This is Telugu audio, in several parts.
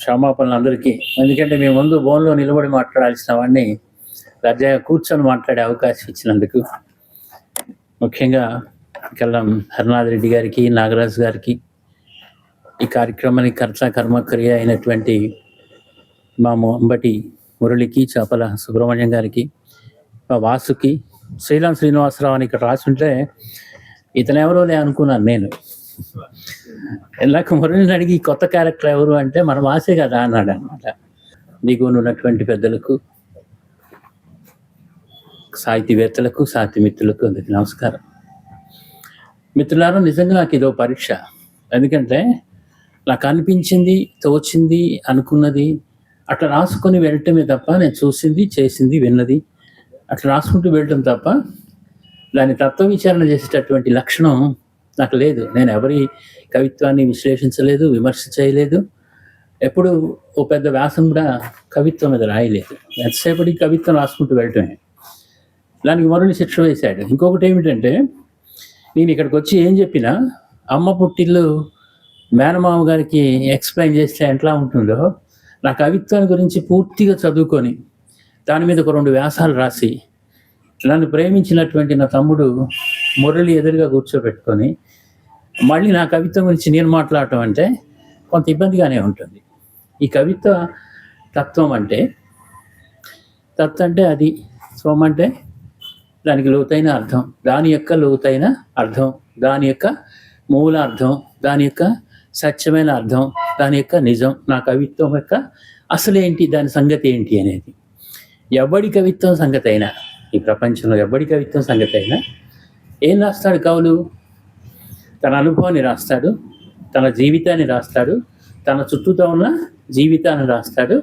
క్షమాపణలు అందరికీ. ఎందుకంటే మీ ముందు బోన్లో నిలబడి మాట్లాడాల్సిన వాడిని దర్జాగా కూర్చొని మాట్లాడే అవకాశం ఇచ్చినందుకు ముఖ్యంగా కల్లం హరినాథ్ రెడ్డి గారికి, నాగరాజు గారికి, ఈ కార్యక్రమానికి కర్త కర్మక్రియ అయినటువంటి మా అంబటి మురళికి, చాపల సుబ్రహ్మణ్యం గారికి, మా వాసుకి, శ్రీరామ్ శ్రీనివాసరావు అని ఇక్కడ రాసుంటే ఇతను ఎవరోలే అనుకున్నాను నేను. ఇందాక మురళిని అడిగి కొత్త క్యారెక్టర్ ఎవరు అంటే మన వాసే కదా అన్నాడు అనమాట. దిగువనున్నటువంటి పెద్దలకు, సాహితీవేత్తలకు, సాహితీ మిత్రులకు అందరికీ నమస్కారం. మిత్రులారా, నిజంగా నాకు ఇదో పరీక్ష. ఎందుకంటే నాకు అనిపించింది, తోచింది, అనుకున్నది అట్లా రాసుకొని వెళ్ళటమే తప్ప, నేను చూసింది, చేసింది, విన్నది అట్లా రాసుకుంటూ వెళ్ళటం తప్ప దాని తత్వ విచారణ చేసేటటువంటి లక్షణం నాకు లేదు. నేను ఎవరి కవిత్వాన్ని విశ్లేషించలేదు, విమర్శ చేయలేదు. ఎప్పుడు ఓ పెద్ద వ్యాసం కూడా కవిత్వం మీద రాయలేదు. ఎంతసేపటి కవిత్వం రాసుకుంటూ వెళ్ళటమే. దానికి మురళి శిక్ష వేశాడు. ఇంకొకటి ఏమిటంటే, నేను ఇక్కడికి వచ్చి ఏం చెప్పినా అమ్మ పుట్టిల్లు మేనమామ గారికి ఎక్స్ప్లెయిన్ చేస్తే ఎట్లా ఉంటుందో, నా కవిత్వాన్ని గురించి పూర్తిగా చదువుకొని దాని మీద ఒక 2 వ్యాసాలు రాసి నన్ను ప్రేమించినటువంటి నా తమ్ముడు మురళి ఎదురుగా కూర్చోబెట్టుకొని మళ్ళీ నా కవిత్వం గురించి నేను మాట్లాడటం అంటే కొంత ఇబ్బందిగానే ఉంటుంది. ఈ కవిత్వ తత్వం అంటే అది, స్వం అంటే దానికి లోతైన అర్థం, దాని యొక్క లోతైన అర్థం, దాని యొక్క మూలార్థం, దాని యొక్క సత్యమైన అర్థం, దాని యొక్క నిజం, నా కవిత్వం యొక్క అసలేంటి, దాని సంగతి ఏంటి అనేది. ఎవడి కవిత్వం సంగతి అయినా, ఈ ప్రపంచంలో ఎవడి కవిత్వం సంగతి అయినా ఏం రాస్తాడు కవులు? తన అనుభవాన్ని రాస్తాడు, తన జీవితాన్ని రాస్తాడు, తన చుట్టూతో ఉన్న జీవితాన్ని రాస్తాడు,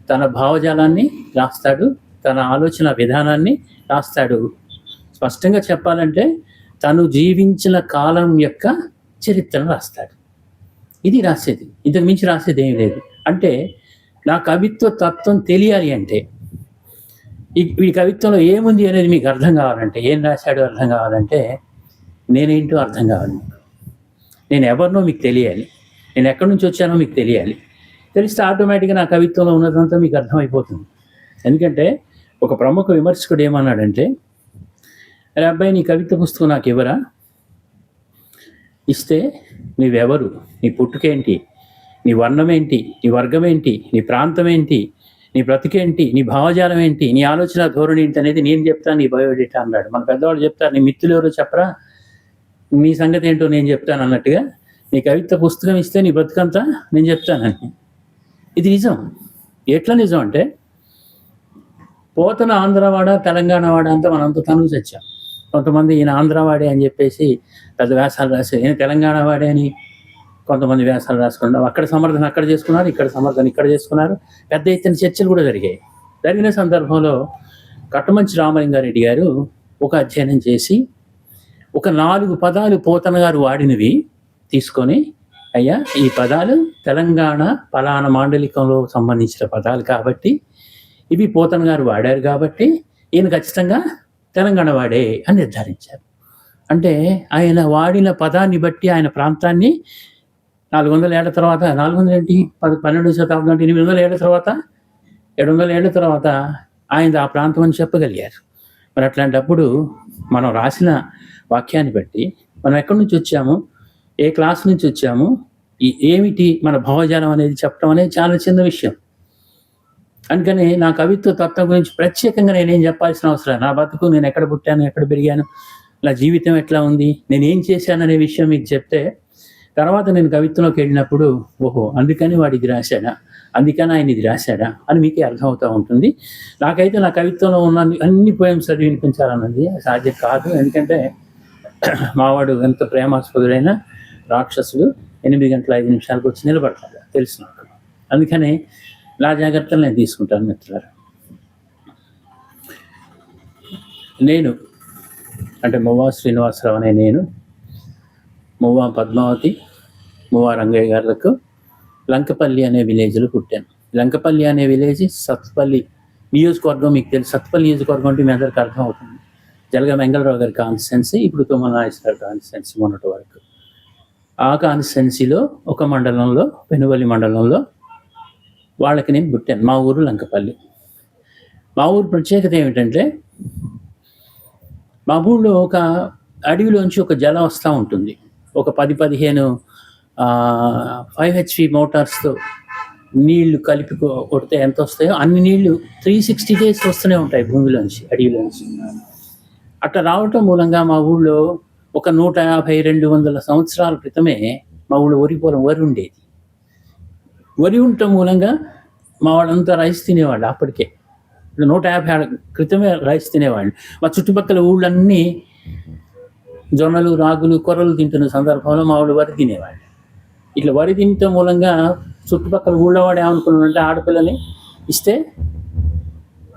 తన భావజాలాన్ని రాస్తాడు, తన ఆలోచన విధానాన్ని రాస్తాడు. స్పష్టంగా చెప్పాలంటే తను జీవించిన కాలం యొక్క చరిత్రను రాస్తాడు. ఇది రాసేది, ఇంతకు మించి రాసేది ఏం లేదు. అంటే నా కవిత్వ తత్వం తెలియాలి అంటే, ఈ కవిత్వంలో ఏముంది అనేది మీకు అర్థం కావాలంటే, ఏం రాశాడో అర్థం కావాలంటే, నేనేంటో అర్థం కావాలి, నేను ఎవరినో మీకు తెలియాలి, నేను ఎక్కడి నుంచి వచ్చానో మీకు తెలియాలి. తెలిస్తే ఆటోమేటిక్గా నా కవిత్వంలో ఉన్నదంతా మీకు అర్థమైపోతుంది. ఎందుకంటే ఒక ప్రముఖ విమర్శకుడు ఏమన్నాడంటే, అరే అబ్బాయి, నీ కవిత్వ పుస్తకం నాకు ఇవ్వరా, ఇస్తే నీవెవరు, నీ పుట్టుకేంటి, నీ వర్ణం ఏంటి, నీ వర్గం ఏంటి, నీ ప్రాంతం ఏంటి, నీ బ్రతికేంటి, నీ భావజాలం ఏంటి, నీ ఆలోచన ధోరణి ఏంటి అనేది నేను చెప్తాను, నీ బయోడేటా అన్నాడు. మన పెద్దవాళ్ళు చెప్తారు, నీ మిత్రులు ఎవరో చెప్పరా, నీ సంగతి ఏంటో నేను చెప్తాను అన్నట్టుగా నీ కవిత్వ పుస్తకం ఇస్తే నీ బ్రతుకంతా నేను చెప్తానని. ఇది నిజం. ఎట్లా నిజం అంటే, పోతన ఆంధ్రవాడ, తెలంగాణవాడ అంతా మనంతా తను చచ్చాం. కొంతమంది ఈయన ఆంధ్రవాడే అని చెప్పేసి పెద్ద వ్యాసాలు రాసి, ఈయన తెలంగాణ వాడే అని కొంతమంది వ్యాసాలు రాసుకున్నారు. అక్కడ సమర్థన అక్కడ చేసుకున్నారు, ఇక్కడ సమర్థన ఇక్కడ చేసుకున్నారు. పెద్ద ఎత్తున చర్చలు కూడా జరిగాయి. జరిగిన సందర్భంలో కట్టమంచి రామలింగారెడ్డి గారు ఒక అధ్యయనం చేసి ఒక 4 పదాలు పోతన గారు వాడినవి తీసుకొని, అయ్యా ఈ పదాలు తెలంగాణ పలానా మాండలికంలో సంబంధించిన పదాలు కాబట్టి, ఇవి పోతన గారు వాడారు కాబట్టి ఈయన ఖచ్చితంగా తెలంగాణ వాడే అని నిర్ధారించారు. అంటే ఆయన వాడిన పదాన్ని బట్టి ఆయన ప్రాంతాన్ని 400 ఏళ్ల తర్వాత, 400 ఏంటి, 12వ శతాబ్దం అంటే 800 ఏళ్ల తర్వాత, 700 ఏళ్ల తర్వాత ఆయన ఆ ప్రాంతం అని చెప్పగలిగారు. మరి అట్లాంటప్పుడు మనం రాసిన వాక్యాన్ని బట్టి మనం ఎక్కడి నుంచి వచ్చాము, ఏ క్లాస్ నుంచి వచ్చాము, ఏమిటి మన భావజాలం అనేది చెప్పడం అనేది చాలా చిన్న విషయం. అందుకని నా కవిత్వ తత్వం గురించి ప్రత్యేకంగా నేనేం చెప్పాల్సిన అవసరం, నా బతుకు, నేను ఎక్కడ పుట్టాను, ఎక్కడ పెరిగాను, నా జీవితం ఎట్లా ఉంది, నేను ఏం చేశాననే విషయం మీకు చెప్తే తర్వాత నేను కవిత్వంలోకి వెళ్ళినప్పుడు, ఓహో అందుకని వాడు ఇది రాశాడా, అందుకని ఆయన ఇది రాశాడా అని మీకే అర్థమవుతూ ఉంటుంది. నాకైతే నా కవిత్వంలో ఉన్న అన్ని పోయమ్స్ చదివి వినిపించాలన్నది సాధ్యం కాదు. ఎందుకంటే మావాడు ఎంత ప్రేమాస్పదుడైన రాక్షసుడు 8 గంటల 5 నిమిషాలకు వచ్చి నిలబడతాడు, తెలుసు నాకు. అందుకని నా జాగ్రత్తలు నేను తీసుకుంటాను మిత్రులారా. నేను అంటే మువ్వా శ్రీనివాసరావు అనే నేను మువ్వా పద్మావతి, మువ్వా రంగయ్య గారులకు లంకపల్లి అనే విలేజ్లో పుట్టాను. లంకపల్లి అనే విలేజ్ సత్తుపల్లి నియోజకవర్గం, మీకు తెలుసు. సత్తుపల్లి నియోజకవర్గం అంటే మీ అందరికీ అర్థం అవుతుంది. జలగ వెంగళరావు గారి కాన్స్టిట్యున్సీ, ఇప్పుడు తుమ్మల నాగేశ్వర కాన్స్టిట్యున్సీ మొన్నటి వరకు. ఆ కాన్స్టిట్యున్సీలో ఒక మండలంలో, పెనుబలి మండలంలో వాళ్ళకి నేను పుట్టాను. మా ఊరు లంకపల్లి. మా ఊరు ప్రత్యేకత ఏమిటంటే, మా ఊళ్ళో ఒక అడవిలోంచి ఒక జలం వస్తూ ఉంటుంది. ఒక 10, 15 5 హెచ్‌పి మోటార్స్‌తో నీళ్లు కలిపి కొడితే ఎంత వస్తాయో అన్ని నీళ్లు 360 డేస్ వస్తూనే ఉంటాయి భూమిలోంచి, అడవిలోంచి. అట్లా రావటం మూలంగా మా ఊళ్ళో ఒక 150-200 సంవత్సరాల క్రితమే మా ఊళ్ళో వరి ఉండేది. వరి ఉండటం మూలంగా మా వాళ్ళంతా రైస్ తినేవాళ్ళు అప్పటికే. 150 ఏళ్ల క్రితమే రైస్ తినేవాళ్ళు. మా చుట్టుపక్కల ఊళ్ళన్నీ జొన్నలు, రాగులు, కొర్రలు తింటున్న సందర్భంలో మా వాళ్ళు వరి తినేవాళ్ళు. ఇట్లా వరి తినటం మూలంగా చుట్టుపక్కల ఊళ్ళో వాడు ఏమనుకున్నాడంటే, ఆడపిల్లని ఇస్తే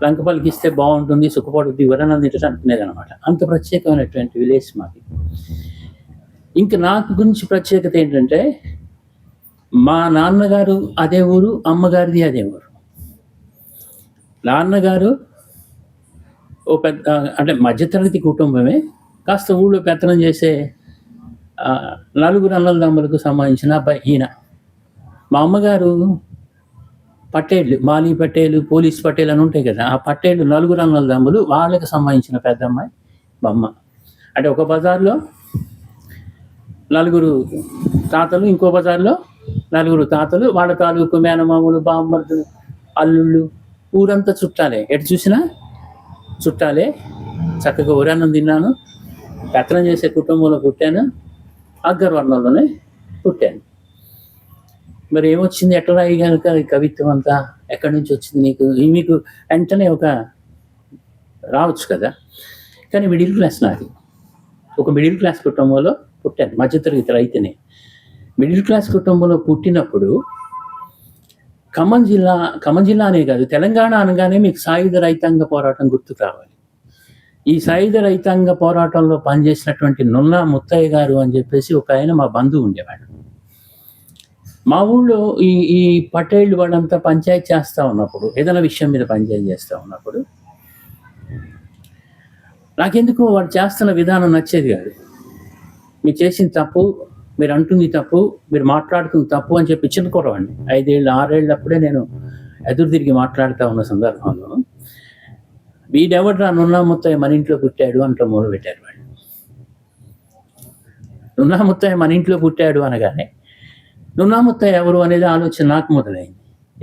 లంకపల్లికి ఇస్తే బాగుంటుంది, సుఖపడుద్ది, వరనంది అనుకునేదనమాట. అంత ప్రత్యేకమైనటువంటి విలేజ్ మాది. ఇంకా నాకు గురించి ప్రత్యేకత ఏంటంటే, మా నాన్నగారు అదే ఊరు, అమ్మగారిది అదే ఊరు. నాన్నగారు ఓ పెద్ద అంటే మధ్యతరగతి కుటుంబమే, కాస్త ఊళ్ళో పెత్తనం చేసే 4 అన్నదమ్ములకు సంబంధించిన అబ్బాయి ఈయన. మా అమ్మగారు పటేళ్ళు, మాలీ పటేలు, పోలీస్ పటేల్ అని ఉంటాయి కదా, ఆ పటేళ్ళు 4 అన్నదమ్ములు, వాళ్ళకి సంబంధించిన పెద్దమ్మాయి బొమ్మ. అంటే ఒక బజార్లో 4 తాతలు, ఇంకో బజార్లో 4 తాతలు, వాళ్ళ తాలూకు మేనమామలు, బామ్మర్దులు, అల్లుళ్ళు, ఊరంతా చుట్టాలే. ఎటు చూసినా చుట్టాలే. చక్కగా ఊరన్నం తిన్నాను, పెత్తనం చేసే కుటుంబంలో పుట్టాను, అగ్రవర్ణంలోనే పుట్టాను. మరి ఏమొచ్చింది, ఎట్లా రాయి కనుక ఈ కవిత్వం అంతా ఎక్కడి నుంచి వచ్చింది నీకు? మీకు వెంటనే ఒక రావచ్చు కదా. కానీ మిడిల్ క్లాస్ నాది. ఒక మిడిల్ క్లాస్ కుటుంబంలో పుట్టాను, మధ్యతరగతి రైతుని. మిడిల్ క్లాస్ కుటుంబంలో పుట్టినప్పుడు ఖమ్మం జిల్లా అనే కాదు, తెలంగాణ అనగానే మీకు సాయుధ రైతాంగ పోరాటం గుర్తుకు రావాలి. ఈ సాయుధ రైతాంగ పోరాటంలో పనిచేసినటువంటి నున్నా ముత్తయ్య గారు అని చెప్పేసి ఒక ఆయన మా బంధువు ఉండేవాడు. మా ఊళ్ళో ఈ పటేళ్ళు వాళ్ళంతా పంచాయతీ చేస్తూ ఉన్నప్పుడు, ఏదైనా విషయం మీద పంచాయతీ చేస్తూ ఉన్నప్పుడు, నాకెందుకో వాడు చేస్తున్న విధానం నచ్చేది కాదు. మీరు చేసిన తప్పు, మీరు అంటుంది తప్పు, మీరు మాట్లాడుతుంది తప్పు అని చెప్పి చిన్న కుర్రవాడిని, 5 ఏళ్ళు 6 ఏళ్ళప్పుడే నేను ఎదురు తిరిగి మాట్లాడుతూ ఉన్న సందర్భంలో, వీడెవడ్రా నున్నా ముత్తయ్య మన ఇంట్లో పుట్టాడు అంటూ మొదలుపెట్టారు వాళ్ళు. నున్నా ముత్తయ్య మన ఇంట్లో పుట్టాడు అనగానే నున్నా ముత్తయ్య ఎవరు అనేది ఆలోచన నాకు మొదలైంది.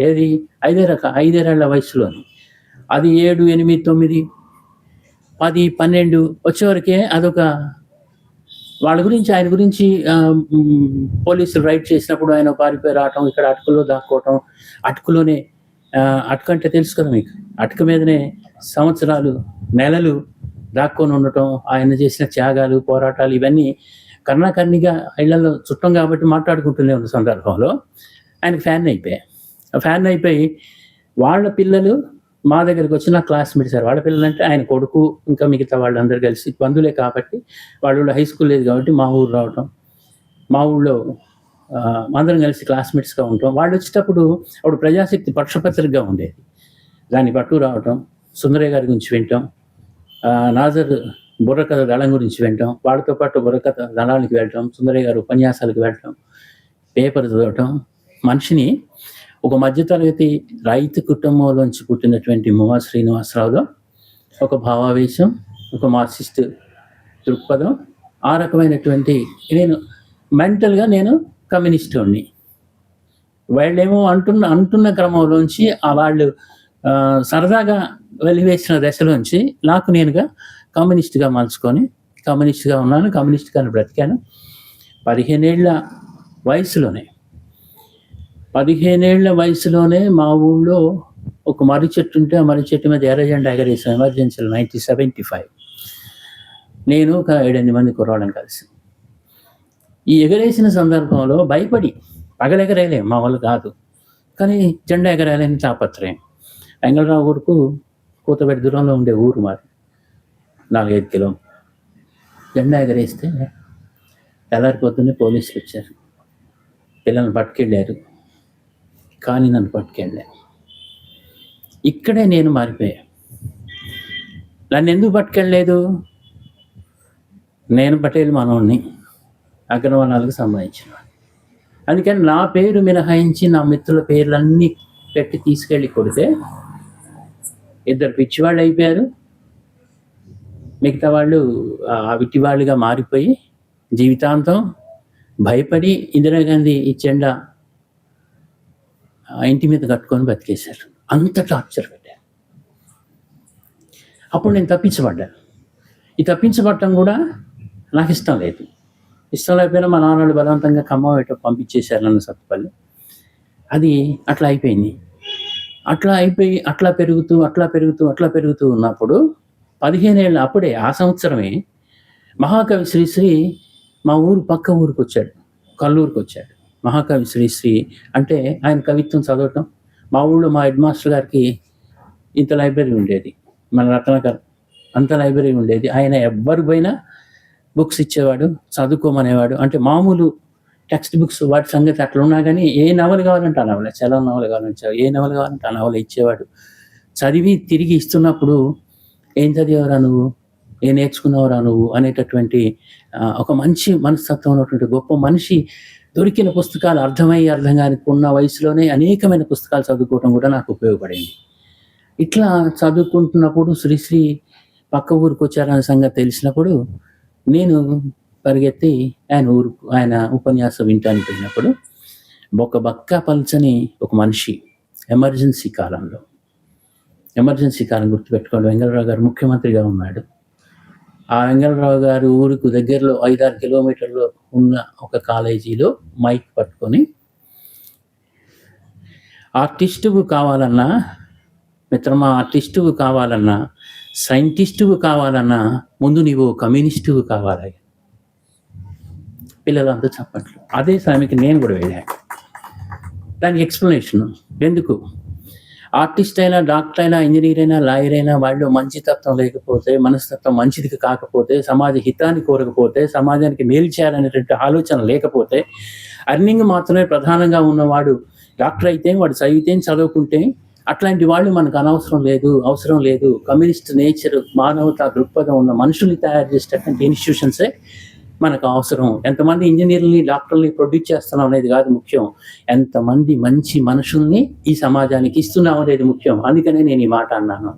ఏది 5 ఏళ్ల వయసులోని. అది 7, 8, 9, 10, 12 వచ్చేవరకే అదొక వాళ్ళ గురించి, ఆయన గురించి పోలీసులు రైడ్ చేసినప్పుడు ఆయన పారిపోయి రావటం, ఇక్కడ అటుకులో దాక్కోవటం, అటుకులోనే అటుకంటే తెలుసు కదా మీకు, అటుక మీదనే సంవత్సరాలు, నెలలు దాక్కొని ఉండటం, ఆయన చేసిన త్యాగాలు, పోరాటాలు, ఇవన్నీ కర్ణాకర్ణిగా ఇళ్లలో చుట్టం కాబట్టి మాట్లాడుకుంటూనే ఉన్న సందర్భంలో ఆయనకు ఫ్యాన్ అయిపోయి వాళ్ళ పిల్లలు మా దగ్గరికి వచ్చి నా క్లాస్మేట్స్ సార్. వాళ్ళ పిల్లలు అంటే ఆయన కొడుకు, ఇంకా మిగతా వాళ్ళందరూ కలిసి బంధువులే కాబట్టి, వాళ్ళు హై స్కూల్ లేదు కాబట్టి మా ఊరు రావటం, మా ఊళ్ళో అందరం కలిసి క్లాస్మేట్స్గా ఉంటాం. వాళ్ళు వచ్చేటప్పుడు అప్పుడు ప్రజాశక్తి పక్షపత్రికగా ఉండేది, దాన్ని పట్టు రావటం, సుందరయ్య గారి గురించి వింటాం, నాజర్ బుర్రకథ దళం గురించి వింటాం, వాళ్ళతో పాటు బుర్రకథ దళానికి వెళ్ళటం, సుందరయ్య గారు ఉపన్యాసాలకు వెళ్ళటం, పేపర్ చదవటం. మనిషిని ఒక మధ్యతరగతి రైతు కుటుంబంలోంచి పుట్టినటువంటి మువా శ్రీనివాసరావులో ఒక భావావేశం, ఒక మార్క్సిస్ట్ దృక్పథం, ఆ రకమైనటువంటి నేను మెంటల్గా నేను కమ్యూనిస్టుని. వాళ్ళేమో అంటున్న క్రమంలోంచి వాళ్ళు సరదాగా వెలివేసిన దశలోంచి నాకు నేనుగా కమ్యూనిస్ట్గా మలుచుకొని కమ్యూనిస్ట్గా ఉన్నాను, కమ్యూనిస్ట్గానే బ్రతికాను. 15 ఏళ్ల వయసులోనే మా ఊళ్ళో ఒక మర్రి చెట్టు ఉంటే, ఆ మర్రి చెట్టు మీద ఎర్ర జెండా ఎగరేసాం ఎమర్జెన్సీలో 1975. నేను ఒక 7-8 మంది కుర్రాళ్ళం కలిసి. ఈ ఎగరేసిన సందర్భంలో భయపడి, పగలెగరేయలేం మా వాళ్ళు కాదు, కానీ జెండా ఎగరేయాలని తాపత్రయం. వెంగళరావు ఊరుకు కూతబెట్టి దూరంలో ఉండే ఊరు మాది, 4-5 కిలోమీటర్లు. జెండా ఎగరేస్తే తెల్లారి పొద్దున్నే పోలీసులు వచ్చారు, పిల్లల్ని పట్టుకెళ్ళారు, కానీ నన్ను పట్టుకెళ్ళారు. ఇక్కడే నేను మారిపోయా. నన్ను ఎందుకు పట్టుకెళ్ళలేదు? నేను పటేల్ మనోడిని, అగ్రవర్ణాలకు సంబంధించిన. అందుకని నా పేరు మినహాయించి నా మిత్రుల పేర్లన్నీ పెట్టి తీసుకెళ్ళి కొడితే 2 పిచ్చివాళ్ళు అయిపోయారు. మిగతా వాళ్ళు విట్టివాళ్ళుగా మారిపోయి జీవితాంతం భయపడి ఇందిరాగాంధీ ఈ జెండా ఇంటి మీద కట్టుకొని బతికేశారు. అంత టార్చర్ పెట్టారు. అప్పుడు నేను తప్పించబడ్డాను. ఈ తప్పించబడటం కూడా నాకు ఇష్టం లేదు. ఇష్టం లేకపోయినా మా నాన్నలు బలవంతంగా ఖమ్మం ఎటో పంపించేశారు నన్ను సత్తుపల్లి. అది అట్లా అయిపోయింది. అట్లా పెరుగుతూ ఉన్నప్పుడు 15 ఏళ్ళు అప్పుడే ఆ సంవత్సరమే మహాకవి శ్రీశ్రీ మా పక్క ఊరికి వచ్చాడు, కల్లూరుకి వచ్చాడు. మహాకవి శ్రీశ్రీ అంటే ఆయన కవిత్వం చదవటం. మా ఊళ్ళో మా హెడ్ మాస్టర్ గారికి ఇంత లైబ్రరీ ఉండేది, మన రత్నాకర్ అంత లైబ్రరీ ఉండేది. ఆయన ఎవ్వరు పోయినా బుక్స్ ఇచ్చేవాడు, చదువుకోమనేవాడు. అంటే మామూలు టెక్స్ట్ బుక్స్ వాటి సంగతి అట్లా ఉన్నా కానీ ఏ నవల కావాలంటే ఆ నవల, చలం నవల కావాలంటే ఏ నవల కావాలంటే ఆ నవల ఇచ్చేవాడు. చదివి తిరిగి ఇస్తున్నప్పుడు ఏం చదివారా నువ్వు, ఏం నేర్చుకున్నావురా నువ్వు అనేటటువంటి ఒక మంచి మనస్తత్వం ఉన్నటువంటి గొప్ప మనిషి. దొరికిన పుస్తకాలు అర్థం కాని ఉన్న వయసులోనే అనేకమైన పుస్తకాలు చదువుకోవడం కూడా నాకు ఉపయోగపడింది. ఇట్లా చదువుకుంటున్నప్పుడు శ్రీశ్రీ పక్క ఊరికి వచ్చారనే సంగతి తెలిసినప్పుడు నేను పరిగెత్తి ఆయన ఉపన్యాసం వింటానికి పోయినప్పుడు ఒక బక్క పల్చని ఒక మనిషి ఎమర్జెన్సీ కాలం గుర్తుపెట్టుకోండి. వెంగళరావు గారు ముఖ్యమంత్రిగా ఉన్నాడు. ఆ వెంగళరావు గారు ఊరికి దగ్గరలో 5-6 కిలోమీటర్లో ఉన్న ఒక కాలేజీలో మైక్ పట్టుకొని, ఆర్టిస్టువు కావాలన్నా మిత్రమా, ఆర్టిస్టువు కావాలన్నా, సైంటిస్టువు కావాలన్నా ముందు నీవు కమ్యూనిస్టువు కావాలి. పిల్లలంతా చప్పట్లు. అదే సమయానికి నేను కూడా వెళ్ళాను. దానికి ఎక్స్ప్లెనేషన్ ఎందుకు, ఆర్టిస్ట్ అయినా, డాక్టర్ అయినా, ఇంజనీర్ అయినా, లాయర్ అయినా వాళ్ళు మంచితత్వం లేకపోతే, మనస్తత్వం మంచిది కాకపోతే, సమాజ హితాన్ని కోరకపోతే, సమాజానికి మేలు చేయాలనేటువంటి ఆలోచన లేకపోతే, అర్నింగ్ మాత్రమే ప్రధానంగా ఉన్నవాడు డాక్టర్ అయితే, వాడు చదువుకుంటే అట్లాంటి వాళ్ళు మనకు అవసరం లేదు. కమ్యూనిస్ట్ నేచర్, మానవతా దృక్పథం ఉన్న మనుషుల్ని తయారు చేసేటటువంటి ఇన్స్టిట్యూషన్సే మనకు అవసరం. ఎంతమంది ఇంజనీర్లని, డాక్టర్ని ప్రొడ్యూస్ చేస్తున్నాం అనేది కాదు ముఖ్యం, ఎంతమంది మంచి మనుషుల్ని ఈ సమాజానికి ఇస్తున్నాం అనేది ముఖ్యం. అందుకనే నేను ఈ మాట అన్నాను.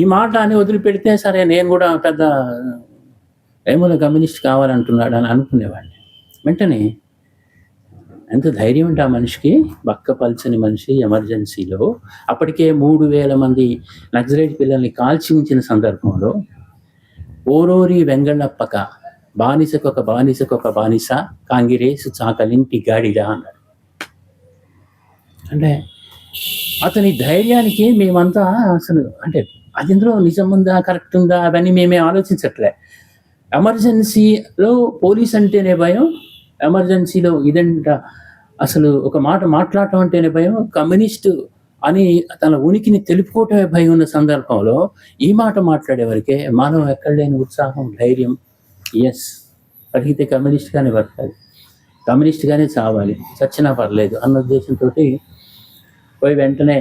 ఈ మాట అని వదిలిపెడితే సరే నేను కూడా పెద్ద ఏమో కమ్యూనిస్ట్ కావాలంటున్నాడు అని అనుకునేవాడిని. వెంటనే ఎంత ధైర్యం అంటే ఆ మనిషికి, బక్క పల్చని మనిషి ఎమర్జెన్సీలో అప్పటికే 3,000 మంది నక్సలైట్ పిల్లల్ని కాల్చి ఉంచిన సందర్భంలో ఓరోరి వెంగళప్పక బానిసకొక బానిస కాంగిరేసు చాకలింటి గాడిద అన్నాడు. అంటే అతని ధైర్యానికి మేమంతా అసలు అంటే అది ఇందులో నిజం ఉందా, కరెక్ట్ ఉందా అవన్నీ మేమే ఆలోచించట్లే. ఎమర్జెన్సీలో పోలీస్ అంటేనే భయం, ఎమర్జెన్సీలో ఇదంట అసలు ఒక మాట మాట్లాడటం అంటేనే భయం, కమ్యూనిస్టు అని తన ఉనికిని తెలుపుకోవటమే భయం ఉన్న సందర్భంలో ఈ మాట మాట్లాడేవరకే మానవం ఎక్కడ లేని ఉత్సాహం, ధైర్యం. అడిగితే కమ్యూనిస్ట్గానే బతకాలి, కమ్యూనిస్ట్గానే చావాలి, చచ్చినా పర్లేదు అన్న ఉద్దేశంతో పోయి వెంటనే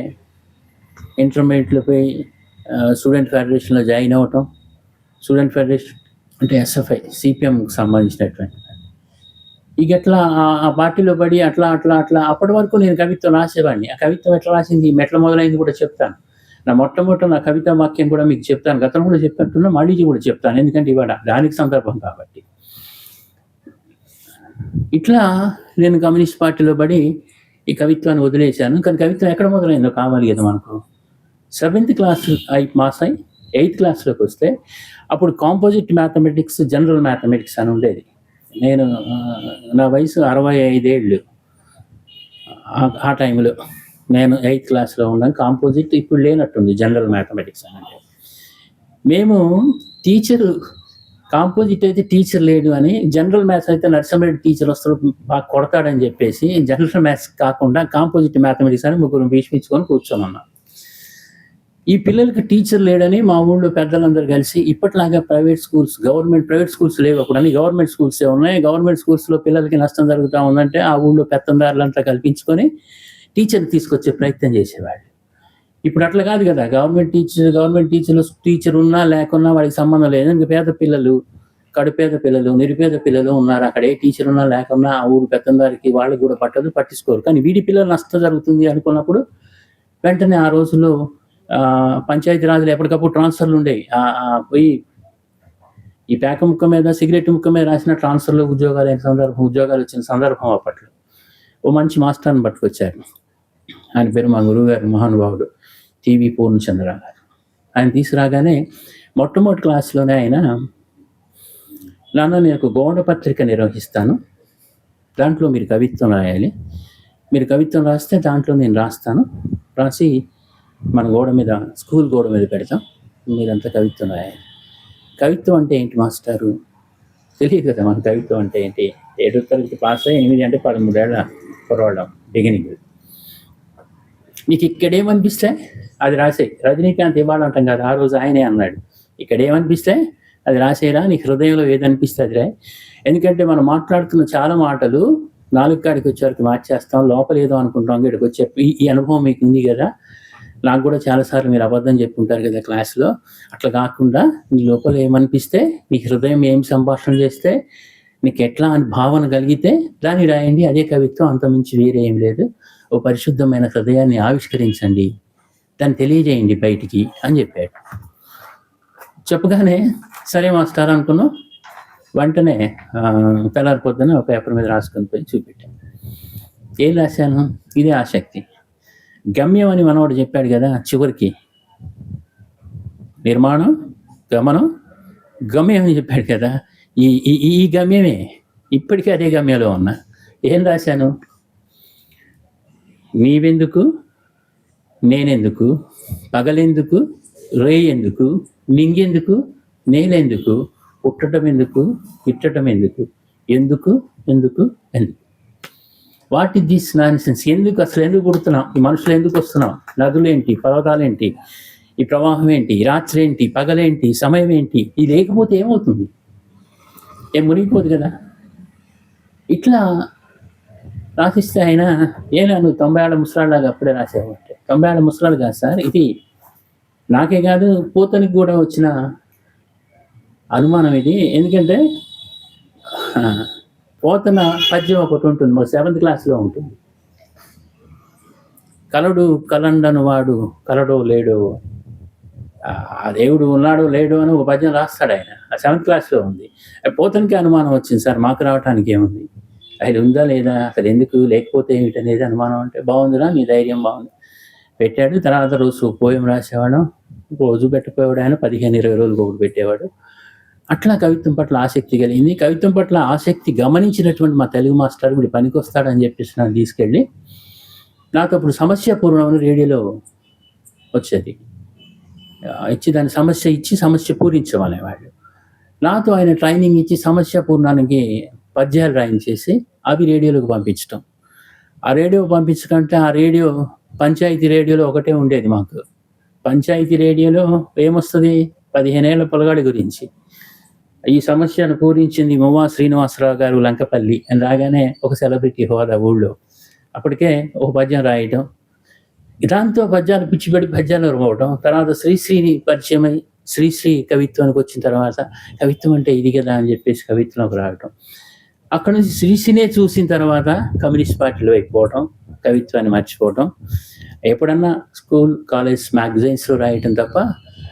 ఇంటర్మీడియట్లో పోయి స్టూడెంట్ ఫెడరేషన్లో జాయిన్ అవ్వటం. స్టూడెంట్ ఫెడరేషన్ అంటే ఎస్ఎఫ్ఐ, సిపిఎంకి సంబంధించినటువంటి. ఇక అట్లా ఆ పార్టీలో పడి అట్లా అప్పటి వరకు నేను కవిత్వం రాసేవాడిని. ఆ కవిత్వం ఎట్లా రాసింది, మెట్ల మొదలైంది కూడా చెప్తాను. నా కవితా వాక్యం కూడా మీకు చెప్తాను. గతంలో కూడా చెప్పినట్టున్నా, మళ్ళీ కూడా చెప్తాను, ఎందుకంటే ఇవాళ దానికి సందర్భం కాబట్టి. ఇట్లా నేను కమ్యూనిస్ట్ పార్టీలో పడి ఈ కవిత్వాన్ని వదిలేశాను. కానీ కవిత్వం ఎక్కడ మొదలైందో కావాలి కదా మనకు. 7th క్లాస్ పాస్ అయి 8th క్లాస్లోకి వస్తే అప్పుడు కాంపోజిట్ మ్యాథమెటిక్స్, జనరల్ మ్యాథమెటిక్స్ అని ఉండేది. నేను నా వయసు 65 ఏళ్ళు. ఆ టైంలో నేను 8th క్లాస్లో ఉన్నాను. కాంపోజిట్ ఇప్పుడు లేనట్టుంది, జనరల్ మ్యాథమెటిక్స్ అని. అంటే మేము టీచరు కాంపోజిట్ అయితే టీచర్ లేడు అని, జనరల్ మ్యాథ్స్ అయితే నరసింహరెడ్డి టీచర్ వస్తాడు బాగా కొడతాడని చెప్పేసి జనరల్ మ్యాథ్స్ కాకుండా కాంపోజిట్ మ్యాథమెటిక్స్ అని ముగ్గురు భీష్మించుకొని కూర్చొని ఉన్నాం. ఈ పిల్లలకి టీచర్ లేడని మా ఊళ్ళో పెద్దలందరూ కలిసి ఇప్పట్లాగా ప్రైవేట్ స్కూల్స్ లేవు, అప్పుడు అన్ని గవర్నమెంట్ స్కూల్సే ఉన్నాయి. గవర్నమెంట్ స్కూల్స్లో పిల్లలకి నష్టం జరుగుతూ ఉందంటే ఆ ఊళ్ళో పెత్తందారులంతా కల్పించుకొని టీచర్ని తీసుకొచ్చే ప్రయత్నం చేసేవాళ్ళు. ఇప్పుడు అట్లా కాదు కదా, గవర్నమెంట్ టీచర్ ఉన్నా లేకున్నా వాడికి సంబంధం లేదు. ఇంకా పేద పిల్లలు కడుపేద పిల్లలు, నిరుపేద పిల్లలు ఉన్నారు. అక్కడ ఏ టీచర్ ఉన్నా లేకున్నా ఆ ఊరు పెత్తందారికి వాళ్ళకి కూడా పట్టదు, పట్టించుకోరు. కానీ వీడి పిల్లలు నష్టం జరుగుతుంది అనుకున్నప్పుడు వెంటనే ఆ రోజుల్లో పంచాయతీ రాజులు ఎప్పటికప్పుడు ట్రాన్స్ఫర్లు ఉండేవి. పోయి ఈ పేక ముక్క మీద, సిగరెట్ ముక్క మీద రాసిన ట్రాన్స్ఫర్లో ఉద్యోగాలు వచ్చిన సందర్భం అప్పట్లో. ఓ మంచి మాస్టర్ని పట్టుకొచ్చారు. ఆయన పేరు మా గురువు గారు, మహానుభావుడు టీవీ పూర్ణచంద్ర గారు. ఆయన తీసుకురాగానే మొట్టమొదటి క్లాస్లోనే ఆయన, నాన్న నేను ఒక గోడ పత్రిక నిర్వహిస్తాను, దాంట్లో మీరు కవిత్వం రాయాలి, మీరు కవిత్వం రాస్తే దాంట్లో నేను రాస్తాను, రాసి మన గోడ మీద, స్కూల్ గోడ మీద పెడతాం, మీరంతా కవిత్వం రాయాలి. కవిత్వం అంటే ఏంటి మాస్టారు? తెలియదు కదా మన కవిత్వం అంటే ఏంటి. 7వ తరగతి పాస్ అయ్యి 8 అంటే 13 ఏళ్ళ కుర్రవాళ్ళం బిగినింగ్. నీకు ఇక్కడేమనిపిస్తే అది రాసే. రజనీకాంత్ ఇవ్వాలంటాం కదా, ఆ రోజు ఆయనే అన్నాడు, ఇక్కడేమనిపిస్తే అది రాసేరా, నీకు హృదయంలో ఏదనిపిస్తే అది రా. ఎందుకంటే మనం మాట్లాడుతున్న చాలా మాటలు నాలుగు కాడికి వచ్చేవరకు మార్చేస్తాం, లోపల ఏదో అనుకుంటాం. ఇక్కడికి వచ్చే ఈ అనుభవం మీకు ఉంది కదా, నాకు కూడా చాలాసార్లు మీరు అబద్ధం చెప్పుకుంటారు కదా క్లాస్లో. అట్లా కాకుండా నీ లోపల ఏమనిపిస్తే, నీ హృదయం ఏం సంభాషణ చేస్తే, నీకు ఎట్లా అని భావన కలిగితే దాన్ని రాయండి, అదే కవిత్వం, అంతమించి వేరే ఏం లేదు. ఓ పరిశుద్ధమైన హృదయాన్ని ఆవిష్కరించండి, దాన్ని తెలియజేయండి బయటికి అని చెప్పాడు. చెప్పగానే సరే మాస్టర్ అనుకున్నాం. వెంటనే తెల్లారి పొద్దున ఒక పేపర్ మీద రాసుకొని పోయి చూపెట్టాను. ఏం రాశాను? ఇదే ఆసక్తి. గమ్యం అని మనవాడు చెప్పాడు కదా చివరికి, నిర్మాణం, గమనం, గమ్యం అని చెప్పాడు కదా. ఈ గమ్యమే ఇప్పటికీ అదే గమ్యంలో ఉన్నా. ఏం రాశాను? నీవెందుకు, నేనెందుకు, పగలెందుకు, రేయి ఎందుకు, నింగెందుకు, నేలెందుకు, పుట్టడం ఎందుకు, ఇట్టడం ఎందుకు, ఎందుకు ఎందుకు ఎందుకు. What is this nonsense? ఎందుకు అసలు, ఎందుకు పుడుతున్నాం, ఈ మనుషులు ఎందుకు వస్తున్నాం, నదులేంటి, పర్వతాలేంటి, ఈ ప్రవాహం ఏంటి, రాత్రి ఏంటి, పగలేంటి, సమయం ఏంటి, ఇది లేకపోతే ఏమవుతుంది? ఏం మునిగిపోదు కదా. ఇట్లా రాసిస్తే ఆయన, ఏనా నువ్వు 90 ఏళ్ళ ముసలాళ్ళలాగా అప్పుడే రాసావంటే. 90 ఏళ్ళ ముసలాళ్ళు కాదు సార్, ఇది నాకే కాదు పోతనికి కూడా వచ్చిన అనుమానం ఇది. ఎందుకంటే పోతన పద్యం ఒకటి ఉంటుంది, మా 7th క్లాస్లో ఉంటుంది. కలడు కలండను వాడు కలడో లేడో, ఆ దేవుడు ఉన్నాడో లేడో అని ఒక పద్యం రాస్తాడు ఆయన. ఆ 7th క్లాస్లో ఉంది. పోతనికి అనుమానం వచ్చింది, సార్ మాకు రావటానికి ఏముంది, అది ఉందా లేదా, అసలు ఎందుకు, లేకపోతే ఏమిటి అనేది అనుమానం. అంటే బాగుందిరా, నీ ధైర్యం బాగుంది. పెట్టాడు. తర్వాత రోజు పోయం రాసేవాడు, రోజు పెట్టిపోయాడు ఆయన. 15-20 రోజులు ఒకటి పెట్టేవాడు. అట్లా కవిత్వం పట్ల ఆసక్తి కలిగింది. కవిత్వం పట్ల ఆసక్తి గమనించినటువంటి మా తెలుగు మాస్టర్ వీడు పనికి వస్తాడని చెప్పేసి నన్ను తీసుకెళ్ళి, నాకు అప్పుడు సమస్య పూర్ణం రేడియోలో వచ్చేది, ఇచ్చి దాని సమస్య ఇచ్చి సమస్య పూరించేవాళ్ళు. నాతో ఆయన ట్రైనింగ్ ఇచ్చి సమస్య పూర్ణానికి పద్యాలు రాయించేసి అవి రేడియోలోకి పంపించడం. ఆ రేడియో పంపించకంటే ఆ రేడియో పంచాయతీ రేడియోలో ఒకటే ఉండేది మాకు. పంచాయతీ రేడియోలో ఏమొస్తుంది, 15 ఏళ్ల పొలగాడి గురించి. ఈ సమస్యను పూరించింది మువ్వా శ్రీనివాసరావు గారు లంకపల్లి అని రాగానే ఒక సెలబ్రిటీ హోదా ఊళ్ళో. అప్పటికే ఒక పద్యం రాయటం, దాంతో పద్యాలు పిచ్చిపెట్టి పద్యాలు రావటం. తర్వాత శ్రీశ్రీని పరిచయమై శ్రీశ్రీ కవిత్వానికి వచ్చిన తర్వాత కవిత్వం అంటే ఇది కదా అని చెప్పేసి కవిత్వంలోకి రావటం. అక్కడ నుంచి శ్రీశ్రీనే చూసిన తర్వాత కమ్యూనిస్ట్ పార్టీలో అయిపోవటం, కవిత్వాన్ని మర్చిపోవటం. ఎప్పుడన్నా స్కూల్ కాలేజ్ మ్యాగజైన్స్లో రాయటం తప్ప,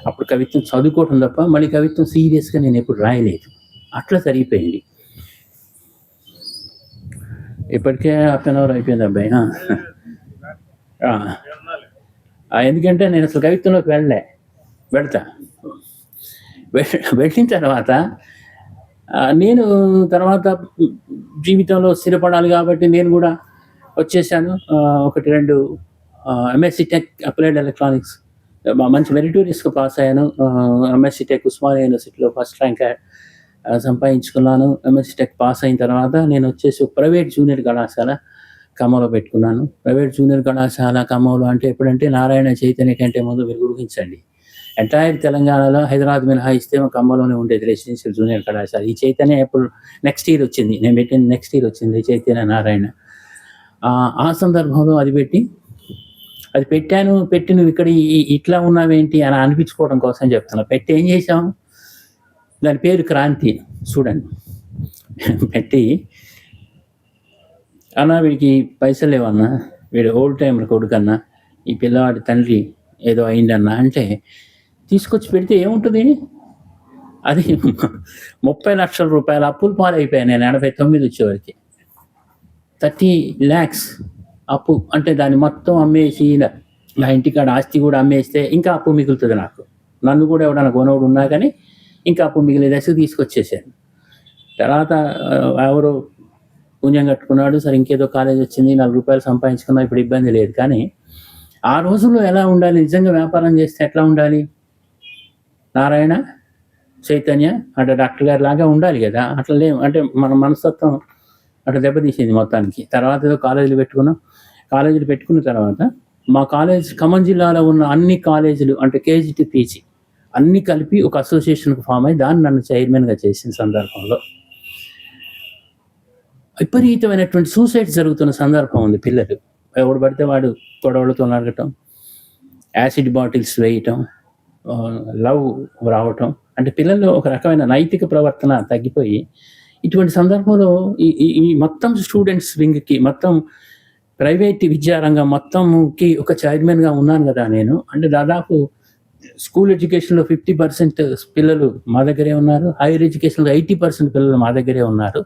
అప్పుడు కవిత్వం చదువుకోవటం తప్ప మళ్ళీ కవిత్వం సీరియస్గా నేను ఎప్పుడు రాయలేదు. అట్లా సరిగిపోయింది. ఇప్పటికే 1/2 అవర్ అయిపోయింది అబ్బాయి. ఎందుకంటే నేను అసలు కవిత్వంలోకి వెళ్తా. వెళ్ళిన తర్వాత నేను తర్వాత జీవితంలో స్థిరపడాలి కాబట్టి నేను కూడా వచ్చేసాను. 1-2 ఎంఎస్సి టెక్ అప్లైడ్ ఎలక్ట్రానిక్స్ మంచి మెరిటోరియస్గా పాస్ అయ్యాను. ఎంఎస్సి టెక్ ఉస్మానియా యూనివర్సిటీలో ఫస్ట్ ర్యాంక్ సంపాదించుకున్నాను. ఎంఎస్సి టెక్ పాస్ అయిన తర్వాత నేను వచ్చేసి ప్రైవేట్ జూనియర్ కళాశాల ఖమ్మంలో పెట్టుకున్నాను. ప్రైవేట్ జూనియర్ కళాశాల ఖమ్మంలో అంటే ఎప్పుడంటే నారాయణ చైతన్య కంటే ముందు మీరు ఊహించండి, ఎంటైర్ తెలంగాణలో హైదరాబాద్ మినహాయిస్తే ఖమ్మంలోనే ఉండేది రెసిడెన్షియల్ జూనియర్ కళాశాల. ఈ చైతన్య ఎప్పుడు నెక్స్ట్ ఇయర్ వచ్చింది, నేను పెట్టిన నెక్స్ట్ ఇయర్ వచ్చింది చైతన్య నారాయణ. ఆ సందర్భంలో అది పెట్టి నువ్వు ఇక్కడ ఇట్లా ఉన్నావేంటి అని అనిపించుకోవడం కోసం చెప్తున్నా. పెట్టి ఏం చేసాం, దాని పేరు క్రాంతి. చూడండి పెట్టి, అన్నా వీడికి పైసలు లేవన్నా, వీడు ఓల్డ్ టైమర్ కొడుకన్నా, ఈ పిల్లవాడి తండ్రి ఏదో అయిందన్నా అంటే తీసుకొచ్చి పెడితే ఏముంటుంది? అది 30 లక్షల రూపాయల అప్పులు పాలైపోయాను నేను 89 వచ్చేవరకు. 30 lakhs అప్పు. అంటే దాన్ని మొత్తం అమ్మేసి నా ఇంటికాడ ఆస్తి కూడా అమ్మేస్తే ఇంకా అప్పు మిగులుతుంది నాకు. నన్ను కూడా ఎవడన్నా కొనోడు ఉన్నా కానీ ఇంకా అప్పు మిగిలే దశకు తీసుకొచ్చేసాను. తర్వాత ఎవరో పుణ్యం కట్టుకున్నాడు, సరే ఇంకేదో కాలేజ్ వచ్చింది, 4 రూపాయలు సంపాదించుకున్నా, ఇప్పుడు ఇబ్బంది లేదు. కానీ ఆ రోజుల్లో ఎలా ఉండాలి? నిజంగా వ్యాపారం చేస్తే ఎట్లా ఉండాలి? నారాయణ, చైతన్య అంటే డాక్టర్ గారి లాగా ఉండాలి కదా. అట్లా లేవు. అంటే మన మనస్తత్వం అట్లా దెబ్బతీసింది మొత్తానికి. తర్వాత ఏదో కాలేజీలు పెట్టుకున్నాం. కాలేజీలు పెట్టుకున్న తర్వాత మా కాలేజ్ ఖమ్మం జిల్లాలో ఉన్న అన్ని కాలేజీలు అంటే కేజీ టు పీజీ అన్నీ కలిపి ఒక అసోసియేషన్కి ఫామ్ అయ్యి దాన్ని నన్ను చైర్మన్గా చేసిన సందర్భంలో విపరీతమైనటువంటి సూసైడ్ జరుగుతున్న సందర్భం ఉంది. పిల్లలు ఎవడు పడితే వాడు గొడవలతో నరగటం, యాసిడ్ బాటిల్స్ వేయటం, లవ్ రావటం, అంటే పిల్లల్లో ఒక రకమైన నైతిక ప్రవర్తన తగ్గిపోయి ఇటువంటి సందర్భంలో ఈ మొత్తం స్టూడెంట్స్ వింగ్కి, మొత్తం ప్రైవేట్ విద్యారంగం మొత్తంకి ఒక చైర్మన్గా ఉన్నాను కదా నేను. అంటే దాదాపు స్కూల్ ఎడ్యుకేషన్లో 50% పిల్లలు మా దగ్గరే ఉన్నారు, హైయర్ ఎడ్యుకేషన్లో 80% పిల్లలు మా దగ్గరే ఉన్నారు.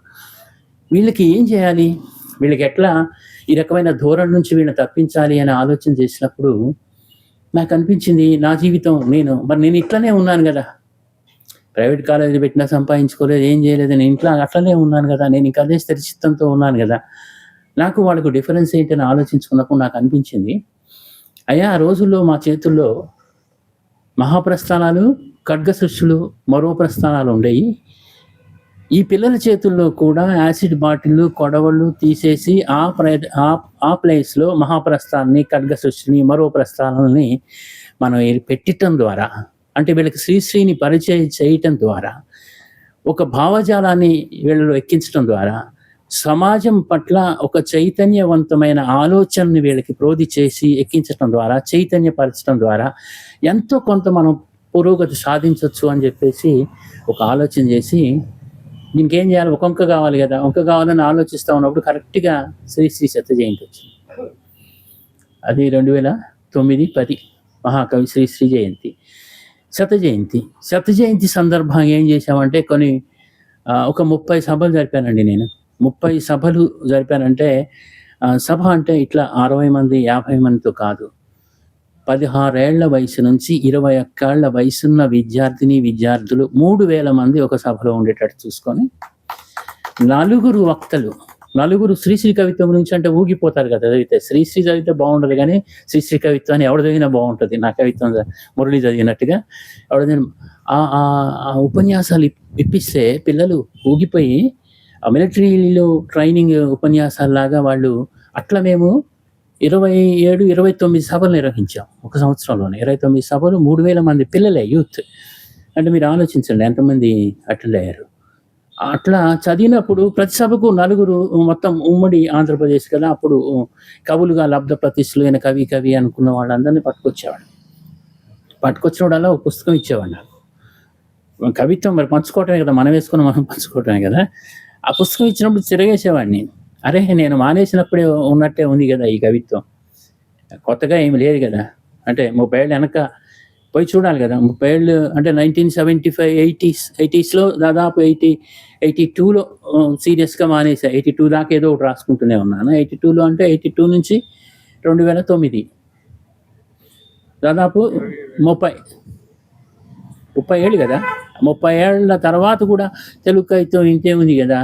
వీళ్ళకి ఏం చేయాలి? వీళ్ళకి ఎట్లా ఈ రకమైన ధోరణి నుంచి వీళ్ళని తప్పించాలి అని ఆలోచన చేసినప్పుడు నాకు అనిపించింది, నా జీవితం నేను ఇట్లనే ఉన్నాను కదా, ప్రైవేట్ కాలేజీలు పెట్టినా సంపాదించుకోలేదు, ఏం చేయలేదు, నేను ఇంట్లో అట్లనే ఉన్నాను కదా, నేను ఇంకా అదే స్థిరచిత్తంతో ఉన్నాను కదా, నాకు వాళ్ళకు డిఫరెన్స్ ఏంటని ఆలోచించుకున్నప్పుడు నాకు అనిపించింది, అయ్యా ఆ రోజుల్లో మా చేతుల్లో మహాప్రస్థానాలు, ఖడ్గ సృష్టిలు, మరో ప్రస్థానాలు ఉండేవి. ఈ పిల్లల చేతుల్లో కూడా యాసిడ్ బాటిళ్ళు, కొడవళ్ళు తీసేసి ఆ ప్లేస్లో మహాప్రస్థానాన్ని, ఖడ్గ సృష్టిని, మరో ప్రస్థానాలని మనం పెట్టడం ద్వారా, అంటే వీళ్ళకి శ్రీశ్రీని పరిచయం చేయటం ద్వారా, ఒక భావజాలాన్ని వీళ్ళలో ఎక్కించడం ద్వారా, సమాజం పట్ల ఒక చైతన్యవంతమైన ఆలోచనని వీళ్ళకి ప్రోధి చేసి ఎక్కించడం ద్వారా, చైతన్యపరచడం ద్వారా ఎంతో కొంత మనం పురోగతి సాధించవచ్చు అని చెప్పేసి ఒక ఆలోచన చేసి, దీనికి ఏం చేయాలి? ఒక వంక కావాలి కదా, వంక కావాలని ఆలోచిస్తూ ఉన్నప్పుడు కరెక్ట్గా శ్రీశ్రీ శత జయంతి వచ్చింది. అది 2009-10 మహాకవి శ్రీశ్రీ జయంతి, శత జయంతి సందర్భంగా ఏం చేశామంటే ఒక 30 సభలు జరిపానండి నేను. 30 సభలు జరిపానంటే సభ అంటే ఇట్లా 60 మంది 50 మందితో కాదు, 16 ఏళ్ల వయసు నుంచి 21 ఏళ్ల వయసున్న విద్యార్థులు 3000 మంది ఒక సభలో ఉండేటట్టు చూసుకొని, 4 వక్తలు, 4 శ్రీశ్రీ కవిత్వం గురించి అంటే ఊగిపోతారు కదా చదివితే. శ్రీశ్రీ చదివితే బాగుండదు కానీ శ్రీశ్రీ కవిత్వాన్ని ఎవరు చదివినా బాగుంటుంది. నా కవిత్వం మురళి చదివినట్టుగా ఎవడైనా ఆ ఉపన్యాసాలు ఇప్పిస్తే పిల్లలు ఊగిపోయి, ఆ మిలిటరీలో ట్రైనింగ్ ఉపన్యాసాలలాగా వాళ్ళు, అట్లా మేము 29 సభలు నిర్వహించాం ఒక సంవత్సరంలోనే. 29 సభలు, 3000 మంది పిల్లలే, యూత్. అంటే మీరు ఆలోచించండి ఎంతమంది అటెండ్ అయ్యారు. అట్లా చదివినప్పుడు ప్రతి సభకు 4 మొత్తం ఉమ్మడి ఆంధ్రప్రదేశ్ కదా, అప్పుడు కవులుగా లబ్ధ ప్రతిష్ఠులైన కవి అనుకున్న వాళ్ళందరినీ పట్టుకొచ్చినప్పుడల్లా ఒక పుస్తకం ఇచ్చేవాడు నాకు. కవిత్వం మరి పంచుకోవటమే కదా, మనం పంచుకోవటమే కదా. ఆ పుస్తకం ఇచ్చినప్పుడు తిరగేసేవాడిని. అరే నేను మానేసినప్పుడే ఉన్నట్టే ఉంది కదా ఈ కవిత్వం, కొత్తగా ఏమి లేదు కదా. అంటే 30 ఏళ్ళు వెనక పోయి చూడాలి కదా. 30 ఏళ్ళు అంటే 1975, 80sలో దాదాపు 82లో సీరియస్గా మానేసా. 82 దాకా ఏదో ఒకటి రాసుకుంటూనే ఉన్నాను. 82లో అంటే 82 నుంచి 2009 దాదాపు 30 ఏళ్ళు కదా. 30 ఏళ్ళ తర్వాత కూడా తెలుగు కవిత్వం ఇంతే ఉంది కదా.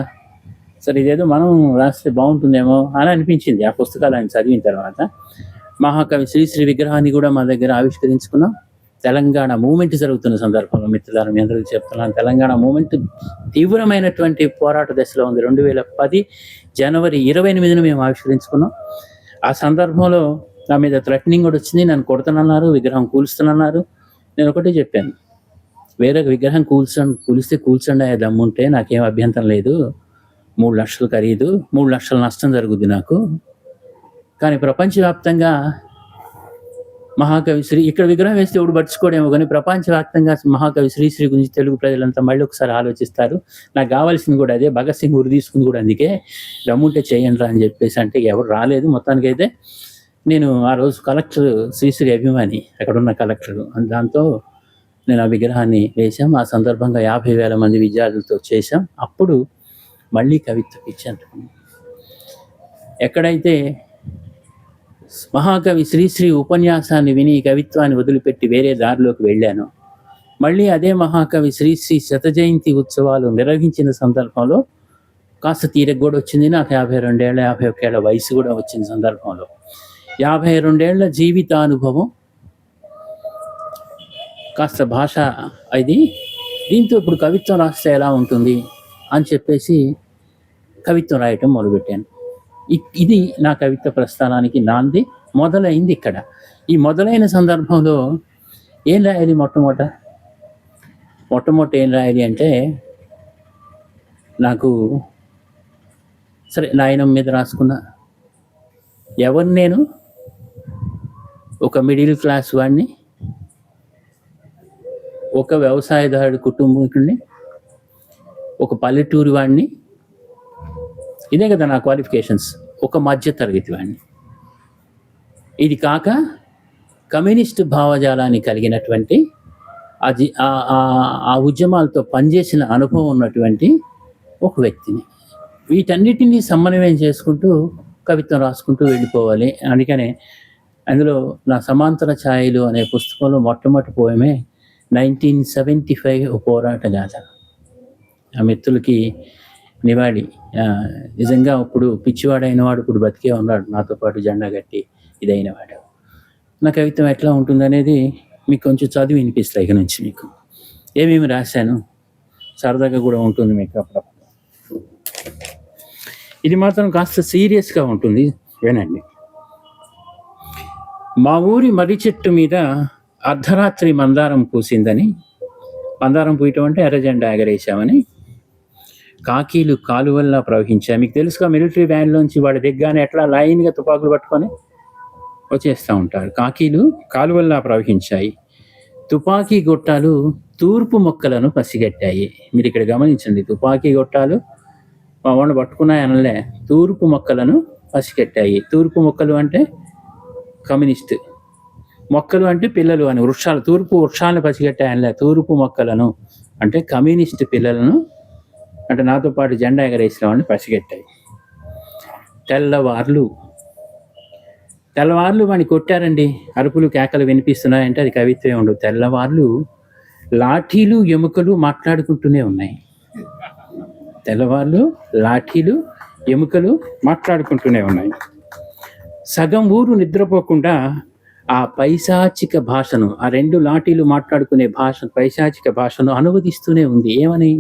సరే ఇదేదో మనం రాస్తే బాగుంటుందేమో అని అనిపించింది ఆ పుస్తకాలను చదివిన తర్వాత. మహాకవి శ్రీశ్రీ విగ్రహాన్ని కూడా మా దగ్గర ఆవిష్కరించుకున్నాం. తెలంగాణ మూమెంట్ జరుగుతున్న సందర్భంలో మిత్రులారా మీ అందరికీ చెప్తున్నాను, తెలంగాణ మూమెంట్ తీవ్రమైనటువంటి పోరాట దశలో ఉంది. 2010 జనవరి 28న మేము ఆవిష్కరించుకున్నాం. ఆ సందర్భంలో నా మీద థ్రెటనింగ్ కూడా వచ్చింది. నన్ను కొడుతున్నారు, విగ్రహం కూలుస్తున్నారు. నేను ఒకటే చెప్పాను, వేరే విగ్రహం కూలిస్తే కూల్చండి, ఆ దమ్ముంటే నాకేం అభ్యంతరం లేదు. 3 లక్షలు ఖరీదు, 3 లక్షల నష్టం జరుగుద్ది నాకు. కానీ ప్రపంచవ్యాప్తంగా మహాకవి ఇక్కడ విగ్రహం వేస్తే ఎవడు పట్టించుకోడేమో కానీ ప్రపంచవ్యాప్తంగా మహాకవి శ్రీశ్రీ గురించి తెలుగు ప్రజలంతా మళ్ళీ ఒకసారి ఆలోచిస్తారు. నాకు కావాల్సింది కూడా అదే. భగత్ సింగ్ ఉరి తీసుకుంది కూడా అందుకే, రమ్ముంటే చేయండి రా అని చెప్పేసి. అంటే ఎవరు రాలేదు. మొత్తానికైతే నేను ఆ రోజు కలెక్టర్ శ్రీశ్రీ అభిమాని, అక్కడున్న కలెక్టర్, దాంతో నేను ఆ విగ్రహాన్ని వేశాం. ఆ సందర్భంగా 50,000 మంది విద్యార్థులతో చేశాం. అప్పుడు మళ్ళీ కవిత్వ పిచ్చి. ఎక్కడైతే మహాకవి శ్రీశ్రీ ఉపన్యాసాన్ని విని కవిత్వాన్ని వదిలిపెట్టి వేరే దారిలోకి వెళ్ళాను, మళ్ళీ అదే మహాకవి శ్రీశ్రీ శత జయంతి ఉత్సవాలు నిర్వహించిన సందర్భంలో కాస్త తీరిక కూడా వచ్చింది. నాకు 52 ఏళ్ళ 51 ఏళ్ళ వయసు కూడా వచ్చిన సందర్భంలో 52 ఏళ్ల జీవితానుభవం, కాస్త భాష ఇది, దీంతో ఇప్పుడు కవిత్వం రాస్తే ఎలా ఉంటుంది అని చెప్పేసి కవిత్వం రాయటం మొదలుపెట్టాను. ఇది నా కవిత్వ ప్రస్థానానికి నాంది మొదలైంది ఇక్కడ. ఈ మొదలైన సందర్భంలో ఏం రాయాలి? మొట్టమొదట ఏం రాయాలి అంటే, నాకు సరే నాయనం మీద రాసుకున్న, ఎవరు నేను ఒక మిడిల్ క్లాస్ వాడిని, ఒక వ్యవసాయదారుడి కుటుంబీకుడిని, ఒక పల్లెటూరి వాడిని, ఇదే కదా నా క్వాలిఫికేషన్స్. ఒక మధ్య తరగతి వాడిని. ఇది కాక కమ్యూనిస్టు భావజాలాన్ని కలిగినటువంటి ఆ ఉద్యమాలతో పనిచేసిన అనుభవం ఉన్నటువంటి ఒక వ్యక్తిని. వీటన్నిటినీ సమన్వయం చేసుకుంటూ కవిత్వం రాసుకుంటూ వెళ్ళిపోవాలి. అందుకనే అందులో నా సమాంతర ఛాయలు అనే పుస్తకంలో మొట్టమొదటి పోయమే 1975 పోరాట గాథ. ఆ మిత్రులకి నివాళి. నిజంగా ఇప్పుడు పిచ్చివాడైన వాడు ఇప్పుడు బతికే ఉన్నాడు, నాతో పాటు జెండా కట్టి ఇదైన వాడు. నా కవిత్వం ఎట్లా ఉంటుందనేది మీకు కొంచెం చదివి వినిపిస్తాయి ఇక నుంచి. మీకు ఏమేమి రాశాను సరదాగా కూడా ఉంటుంది మీకు అప్పుడప్పుడు. ఇది మాత్రం కాస్త సీరియస్గా ఉంటుంది, వినండి. మా ఊరి మర్రి చెట్టు మీద అర్ధరాత్రి మందారం పూసిందని, మందారం పూయటం అంటే ఎర్రజెండా ఎగరేసామని, కాకీలు కాలువల్లా ప్రవహించాయి. మీకు తెలుసుగా, మిలిటరీ వ్యాన్లోంచి వాడి దిగ్గానే ఎట్లా లైన్గా తుపాకులు పట్టుకొని వచ్చేస్తూ ఉంటారు. కాకీలు కాలువల్లా ప్రవహించాయి. తుపాకీ గొట్టాలు తూర్పు మొక్కలను పసిగట్టాయి. మీరు ఇక్కడ గమనించండి, తుపాకీ గొట్టాలు మా వాళ్ళు పట్టుకున్నాయి అనలే, తూర్పు మొక్కలను పసిగట్టాయి. తూర్పు మొక్కలు అంటే కమ్యూనిస్ట్, మొక్కలు అంటే పిల్లలు అని, వృక్షాలు, తూర్పు వృక్షాలను పసిగట్టాయి అనలే, తూర్పు మొక్కలను అంటే కమ్యూనిస్ట్ పిల్లలను, అంటే నాతో పాటు జెండా ఎగరేసిన వాళ్ళని పసిగట్టాయి. తెల్లవార్లు వాడిని కొట్టారండి, అరుపులు కేకలు వినిపిస్తున్నాయంటే అది కవిత్వే ఉండదు. తెల్లవార్లు లాఠీలు ఎముకలు మాట్లాడుకుంటూనే ఉన్నాయి. తెల్లవార్లు లాఠీలు ఎముకలు మాట్లాడుకుంటూనే ఉన్నాయి. సగం ఊరు నిద్రపోకుండా ఆ పైశాచిక భాషను, ఆ రెండు లాఠీలు మాట్లాడుకునే భాష, పైశాచిక భాషను అనువదిస్తూనే ఉంది. ఏమని?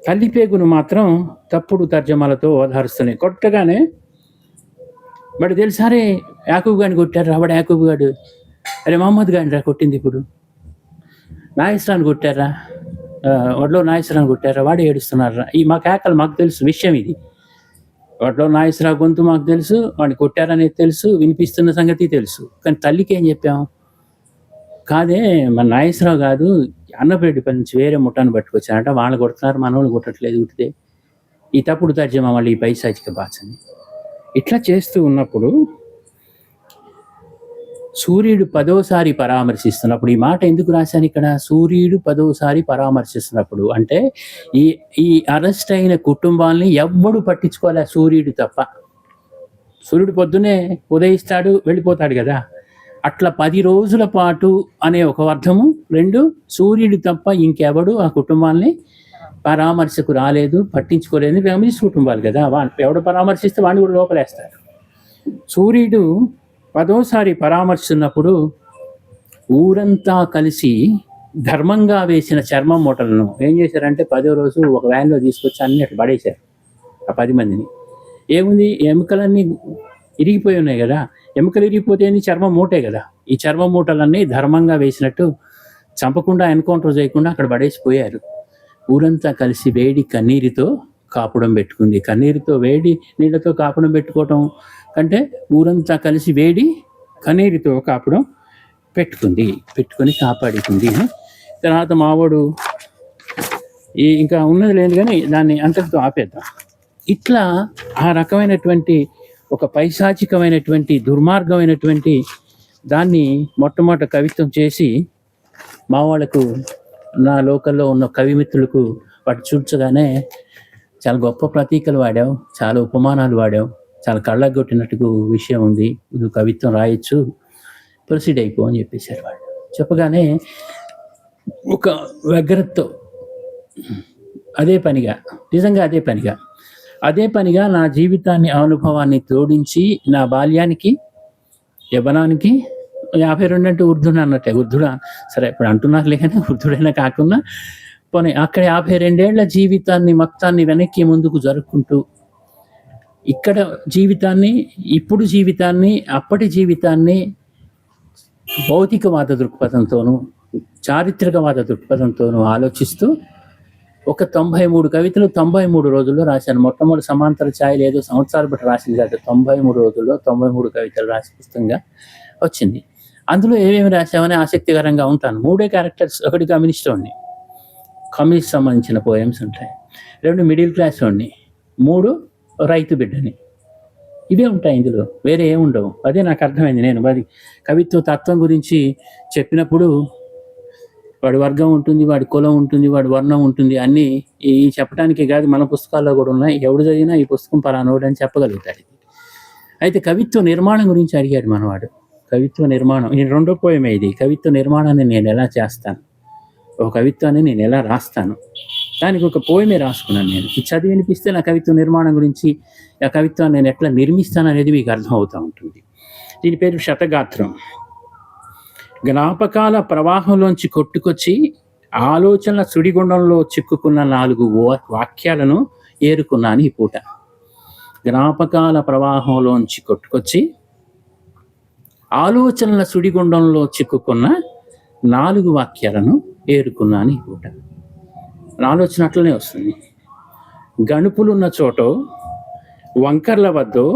తల్లిపేగును మాత్రం తప్పుడు తర్జమాలతో ఓదారుస్తున్నాయి. కొట్టగానే వాడు తెలుసారే యాకూబ్ గారిని కొట్టారు, వాడు యాకూబ్ గాడు, అరే మహమ్మద్ గారిని రా కొట్టింది, ఇప్పుడు నాగేశ్వరాన్ని కొట్టారా, వాడిలో నాగేశ్వరాన్ని కొట్టారా, వాడే ఏడుస్తున్నారా. ఈ మా కేకలు మాకు తెలుసు, విషయం ఇది. వాటిలో నాగేశ్వరరావు గొంతు మాకు తెలుసు, వాడిని కొట్టారనేది తెలుసు, వినిపిస్తున్న సంగతి తెలుసు. కానీ తల్లికి ఏం చెప్పాం? కాదే మన నాగేశ్వరరావు కాదు, అన్నపరెడ్డిపల్లి నుంచి వేరే ముఠాన్ని పట్టుకొచ్చారంట, వాళ్ళు కొడుతున్నారు, మనోళ్ళు కొట్టట్లేదు ఉడితే. ఈ తప్పుడు తర్జమా మళ్ళీ ఈ పైశాచిక భాషని ఇట్లా చేస్తూ ఉన్నప్పుడు సూర్యుడు 10వసారి పరామర్శిస్తున్నప్పుడు, ఈ మాట ఎందుకు రాశాను ఇక్కడ? సూర్యుడు 10వసారి పరామర్శిస్తున్నప్పుడు అంటే ఈ అరెస్ట్ అయిన కుటుంబాలని ఎవ్వడు పట్టించుకోలే, సూర్యుడు తప్ప. సూర్యుడు పొద్దునే ఉదయిస్తాడు, వెళ్ళిపోతాడు కదా. అట్లా 10 రోజుల పాటు అనే ఒక అర్థము. 2, సూర్యుడు తప్ప ఇంకెవడు ఆ కుటుంబాలని పరామర్శకు రాలేదు, పట్టించుకోలేదు. కమ్యూనిస్ట్ కుటుంబాలు కదా, ఎవడు పరామర్శిస్తే వాడిని కూడా లోపలేస్తారు. సూర్యుడు 10వసారి పరామర్శిస్తున్నప్పుడు ఊరంతా కలిసి ధర్మంగా వేసిన చర్మం మూటలను ఏం చేశారంటే 10వ రోజు ఒక వ్యాన్లో తీసుకొచ్చి అన్ని అట్లా పడేశారు ఆ 10 మందిని. ఏముంది, ఎముకలన్నీ ఇరిగిపోయి ఉన్నాయి కదా, ఎముకలు ఇరిగిపోతే చర్మం మూటే కదా. ఈ చర్మం మూటలన్నీ ధర్మంగా వేసినట్టు చంపకుండా, ఎన్కౌంటర్ చేయకుండా అక్కడ పడేసిపోయారు. ఊరంతా కలిసి వేడి కన్నీరుతో కాపుడం పెట్టుకుంది. కన్నీరుతో వేడి నీళ్ళతో కాపుడం పెట్టుకోవటం కంటే ఊరంతా కలిసి వేడి కన్నీరుతో కాపడం పెట్టుకొని కాపాడుకుంది. తర్వాత మావాడు ఇంకా ఉన్నది లేదు కానీ దాన్ని అంతటితో ఆపేద్దాం. ఇట్లా ఆ రకమైనటువంటి ఒక పైశాచికమైనటువంటి దుర్మార్గమైనటువంటి దాన్ని మొట్టమొదట కవిత్వం చేసి మా వాళ్ళకు, నా లోకల్లో ఉన్న కవిమిత్రులకు వాటి చూడ్చగానే చాలా గొప్ప ప్రతీకలు వాడావు, చాలా ఉపమానాలు వాడావు, చాలా కళ్ళకు కొట్టినట్టుగా విషయం ఉంది, నువ్వు కవిత్వం రాయొచ్చు, ప్రొసీడ్ అయిపో అని చెప్పేశారు వాళ్ళు. చెప్పగానే ఒక వ్యగ్రతతో నిజంగా అదే పనిగా నా జీవితాన్ని, అనుభవాన్ని తోడించి నా బాల్యానికి, యవ్వనానికి 52 అంటే ఉర్దూడు అన్నట్టే. ఉర్దూడా సరే ఇప్పుడు అంటున్నారు కానీ ఉర్దూడైనా కాకుండా పోనీ అక్కడ 52 ఏళ్ల జీవితాన్ని మొత్తాన్ని వెనక్కి ముందుకు జరుపుకుంటూ ఇక్కడ జీవితాన్ని, ఇప్పుడు జీవితాన్ని, అప్పటి జీవితాన్ని భౌతికవాద దృక్పథంతోనూ చారిత్రకవాద దృక్పథంతోనూ ఆలోచిస్తూ ఒక 93 కవితలు 93 రోజుల్లో రాశాను. మొట్టమొదటి సమాంతర ఛాయలు ఏదో సంవత్సరాలు బట్టి రాసింది కాదు, 93 రోజుల్లో 93 కవితలు రాసి పుస్తకంగా వచ్చింది. అందులో ఏమేమి రాశామని ఆసక్తికరంగా ఉంటాను. 3 క్యారెక్టర్స్. ఒకటి కమ్యూనిస్ట్ వాడిని, కమ్యూనిస్ట్ సంబంధించిన పోయమ్స్ ఉంటాయి. 2 మిడిల్ క్లాస్ వాడిని, 3 రైతు బిడ్డని. ఇవే ఉంటాయి ఇందులో, వేరే ఏముండవు. అదే నాకు అర్థమైంది. నేను అది కవిత్వ తత్వం గురించి చెప్పినప్పుడు వాడి వర్గం ఉంటుంది, వాడి కులం ఉంటుంది, వాడి వర్ణం ఉంటుంది, అన్నీ ఈ చెప్పడానికే కాదు, మన పుస్తకాల్లో కూడా ఉన్నాయి. ఎవడు చదివినా ఈ పుస్తకం పలానోడు అని చెప్పగలుగుతాడు. అయితే కవిత్వ నిర్మాణం గురించి అడిగాడు మనవాడు. కవిత్వ నిర్మాణం, నేను 2వ పోయమే ఇది. కవిత్వ నిర్మాణాన్ని నేను ఎలా చేస్తాను, ఒక కవిత్వాన్ని నేను ఎలా రాస్తాను, దానికి ఒక పోయమే రాసుకున్నాను నేను. ఇది చదివి వినిపిస్తే నా కవిత్వ నిర్మాణం గురించి, ఆ కవిత్వాన్ని నేను ఎట్లా నిర్మిస్తాను అనేది మీకు అర్థం అవుతూ ఉంటుంది. దీని పేరు శతగాత్రం. జ్ఞాపకాల ప్రవాహంలోంచి కొట్టుకొచ్చి ఆలోచనల సుడిగుండంలో చిక్కుకున్న 4 వాక్యాలను ఏరుకున్నాను ఈ పూట. జ్ఞాపకాల ప్రవాహంలోంచి కొట్టుకొచ్చి ఆలోచనల సుడిగుండంలో చిక్కుకున్న 4 వాక్యాలను ఏరుకున్నాను ఈ పూట. ఆలోచన అట్లనే వస్తుంది. గణుపులున్న చోటో, వంకర్ల వద్దో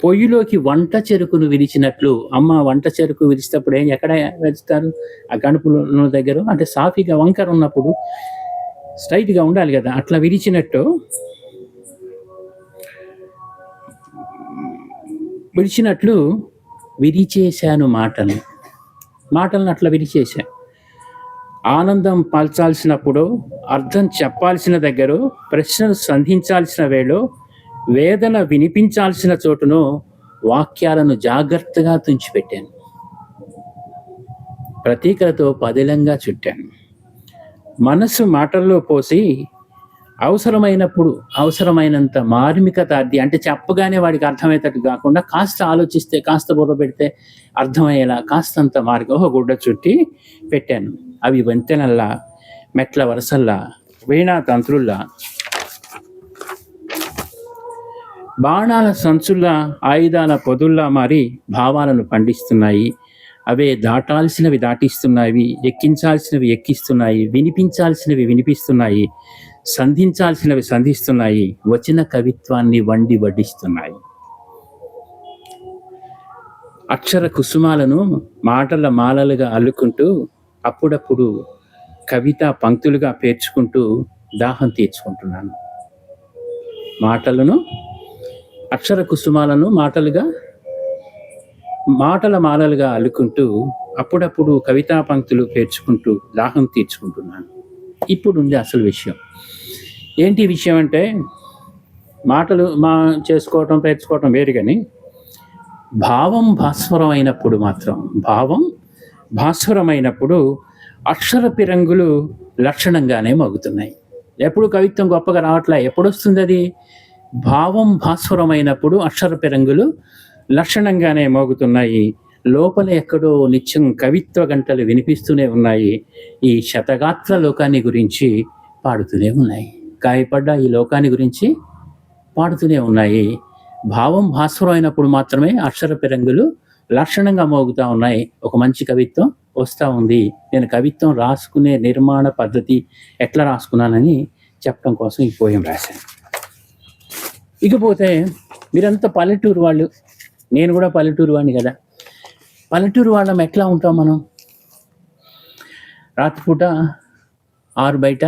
పొయ్యిలోకి వంట చెరుకును విరిచినట్లు. అమ్మ వంట చెరుకు విరిచేటప్పుడు ఎక్కడ విరుస్తారు? ఆ గణుపుల దగ్గర. అంటే సాఫీగా వంకర ఉన్నప్పుడు స్ట్రైట్గా ఉండాలి కదా, అట్లా విరిచినట్టు విరిచేశాను మాటలను అట్లా విరిచేశాను. ఆనందం పల్చాల్సినప్పుడు, అర్థం చెప్పాల్సిన దగ్గర, ప్రశ్నలు సంధించాల్సిన వేళో, వేదన వినిపించాల్సిన చోటును వాక్యాలను జాగ్రత్తగా తుంచిపెట్టాను. ప్రతీకలతో పదిలంగా చుట్టాను. మనస్సు మాటల్లో పోసి అవసరమైనంత మార్మికత అద్ది. అంటే చెప్పగానే వాడికి అర్థమయ్యేటట్టు కాకుండా కాస్త ఆలోచిస్తే, కాస్త బుర్ర పెడితే అర్థమయ్యేలా కాస్తంత గుడ్డ చుట్టి పెట్టాను. అవి వంతెనల్లా, మెట్ల వరసల్లా, వీణా తంత్రుల్లా, బాణాల సంచుల్లా, ఆయుధాల పొదుల్లా మారి భావాలను పండిస్తున్నాయి. అవే దాటాల్సినవి దాటిస్తున్నాయి, ఎక్కించాల్సినవి ఎక్కిస్తున్నాయి, వినిపించాల్సినవి వినిపిస్తున్నాయి, సంధించాల్సినవి సంధిస్తున్నాయి, వచ్చిన కవిత్వాన్ని వడ్డిస్తున్నాయి. అక్షర కుసుమాలను మాటల మాలలుగా అల్లుకుంటూ, అప్పుడప్పుడు కవితా పంక్తులుగా పేర్చుకుంటూ దాహం తీర్చుకుంటున్నాను. అక్షర కుసుమాలను మాటల మాలలుగా అల్లుకుంటూ, అప్పుడప్పుడు కవితా పంక్తులు పేర్చుకుంటూ దాహం తీర్చుకుంటున్నాను. ఇప్పుడు ఉంది అసలు విషయం. ఏంటి విషయం అంటే, మాటలు చేసుకోవటం, పేర్చుకోవటం వేరు, కానీ భావం భాస్వరమైనప్పుడు అక్షరపి రంగులు లక్షణంగానే మోగుతున్నాయి. ఎప్పుడు కవిత్వం గొప్పగా రావట్లే. ఎప్పుడు వస్తుంది అది? భావం భాస్వరమైనప్పుడు అక్షరపి రంగులు లక్షణంగానే మోగుతున్నాయి. లోపల ఎక్కడో నిత్యం కవిత్వ గంటలు వినిపిస్తూనే ఉన్నాయి. ఈ శతగాత్ర లోకాన్ని గురించి పాడుతూనే ఉన్నాయి. గాయపడ్డ ఈ లోకాన్ని గురించి పాడుతూనే ఉన్నాయి. భావం భాస్వరం అయినప్పుడు మాత్రమే అక్షరపి రంగులు లక్షణంగా మోగుతూ ఉన్నాయి. ఒక మంచి కవిత్వం వస్తూ ఉంది. నేను కవిత్వం రాసుకునే నిర్మాణ పద్ధతి ఎట్లా రాసుకున్నానని చెప్పడం కోసం ఈ పోయం రాశాను. ఇకపోతే మీరంతా పల్లెటూరు వాళ్ళు, నేను కూడా పల్లెటూరు వాడిని కదా. పల్లెటూరు వాళ్ళం ఎట్లా ఉంటాం మనం? రాత్రిపూట 6 బయట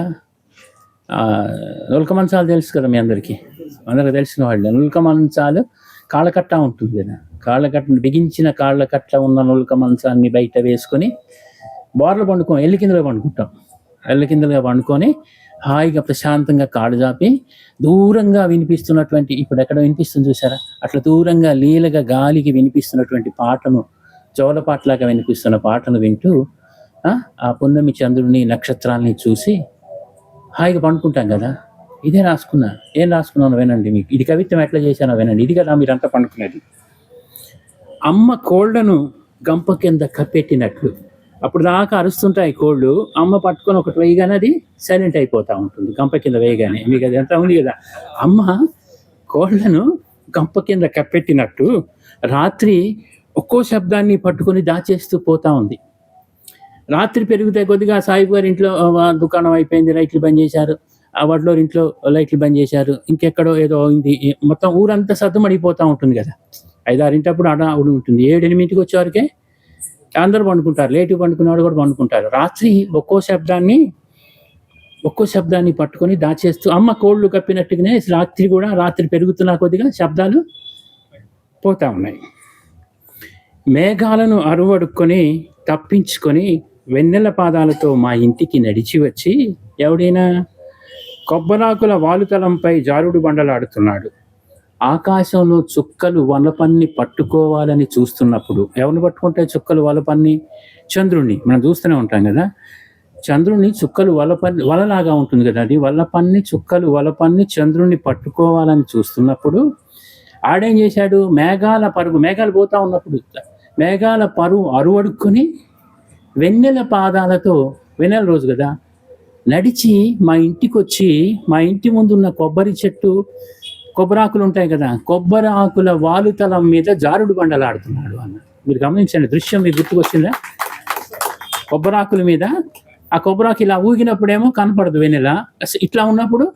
నులక మంచాలు తెలుసు కదా మీ అందరికీ తెలిసిన వాళ్ళే. నులక మంచాలు కాళ్ళకట్ట ఉంటుంది కదా, కాళ్ళకట్టను బిగించిన కాళ్ళకట్ట ఉన్న నులక మంచాన్ని బయట వేసుకొని బోర్లు పండుకొని ఎల్లి కిందలో పండుకుంటాం. ఎల్లి కిందలుగా పండుకొని హాయిగా ప్రశాంతంగా కాళ్ళు చాపి దూరంగా వినిపిస్తున్నటువంటి, ఇప్పుడు ఎక్కడ వినిపిస్తుంది చూసారా, అట్లా దూరంగా లీలగా గాలికి వినిపిస్తున్నటువంటి పాటను, జోలపాటలాగా వినిపిస్తున్న పాటను వింటూ ఆ పున్నమి చంద్రుని నక్షత్రాలని చూసి హాయిగా పండుకుంటాం కదా. ఇదే రాసుకున్నా. ఏం రాసుకున్నాను వినండి, మీకు ఇది కవిత్వం ఎట్లా చేశానో వినండి. ఇది కదా మీరంతా పండుకునేది. అమ్మ కోళ్లను గంప కింద కప్పెట్టినట్లు. అప్పుడు దాకా అరుస్తుంటాయి కోళ్ళు, అమ్మ పట్టుకొని ఒకటి వేయగానే అది సైలెంట్ అయిపోతూ ఉంటుంది గంప కింద వేయగానే. మీకు అది ఎంత ఉంది కదా. అమ్మ కోళ్లను గంప కింద కప్పెట్టినట్టు రాత్రి ఒక్కో శబ్దాన్ని పట్టుకొని దాచేస్తూ పోతా ఉంది. రాత్రి పెరిగితే కొద్దిగా సాయిబు గారి ఇంట్లో దుకాణం అయిపోయింది, లైట్లు బంద్ చేశారు. ఆ వడ్లో ఇంట్లో లైట్లు బంద్ చేశారు. ఇంకెక్కడో ఏదో అయింది. మొత్తం ఊరంతా సద్దుమడిపోతూ ఉంటుంది కదా. 5-6 అడా ఉంటుంది. 7-8 వచ్చేవరకే అందరూ పండుకుంటారు. లేటు పండుకున్నవాడు కూడా పండుకుంటారు. రాత్రి ఒక్కో శబ్దాన్ని పట్టుకొని దాచేస్తూ అమ్మ కోళ్ళు కప్పినట్టుగానే రాత్రి పెరుగుతున్న కొద్దిగా శబ్దాలు పోతా ఉన్నాయి. మేఘాలను అరువడుక్కొని తప్పించుకొని వెన్నెల పాదాలతో మా ఇంటికి నడిచి వచ్చి ఎవడైనా కొబ్బరాకుల వాలుతలంపై జారుడు బండలాడుతున్నాడు. ఆకాశంలో చుక్కలు వలపన్ని పట్టుకోవాలని చూస్తున్నప్పుడు, ఎవరిని పట్టుకుంటే చుక్కలు వలపన్ని? చంద్రుణ్ణి. మనం చూస్తూనే ఉంటాం కదా, చంద్రుని చుక్కలు వలలాగా ఉంటుంది కదా, అది వలపన్ని చుక్కలు వలపన్ని చంద్రుణ్ణి పట్టుకోవాలని చూస్తున్నప్పుడు ఆడేం చేశాడు? మేఘాలు పోతా ఉన్నప్పుడు మేఘాల పరువు అరువడుక్కొని వెన్నెల పాదాలతో, వెన్నెల రోజు కదా, నడిచి మా ఇంటికి వచ్చి మా ఇంటి ముందున్న కొబ్బరాకులు ఉంటాయి కదా, కొబ్బరి ఆకుల వాలుతలం మీద జారుడు బండలాడుతున్నాడు అన్న. మీరు గమనించండి, దృశ్యం మీకు గుర్తుకొచ్చిందా? కొబ్బరాకుల మీద ఆ కొబ్బరాకు ఇలా ఊగినప్పుడేమో కనపడదు వెన్నెల, ఇట్లా ఉన్నప్పుడు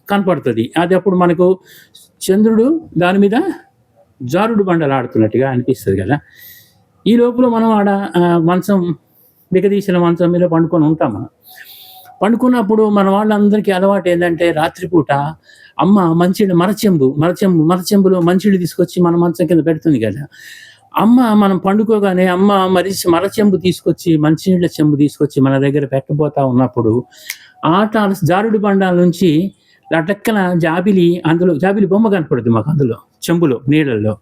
కనపడుతుంది. అది అప్పుడు మనకు చంద్రుడు దాని మీద జారుడు బండలాడుతున్నట్టుగా అనిపిస్తుంది కదా. ఈ లోపల మనం ఆడ బిగదీసిన మంచం మీద పండుకొని ఉంటాం. మనం పండుకున్నప్పుడు మన వాళ్ళందరికీ అలవాటు ఏంటంటే, రాత్రిపూట అమ్మ మరచెంబులో మంచిళ్ళు తీసుకొచ్చి మన మంచం కింద పెడుతుంది కదా. అమ్మ మనం పండుకోగానే అమ్మ మరచెంబు తీసుకొచ్చి, మంచినీళ్ళ చెంబు తీసుకొచ్చి మన దగ్గర పెట్టబోతా ఉన్నప్పుడు జారుడు బండాల నుంచి లటక్కన జాబిలి బొమ్మ కనపడుతుంది మాకు అందులో, చెంబులో నీళ్ళల్లో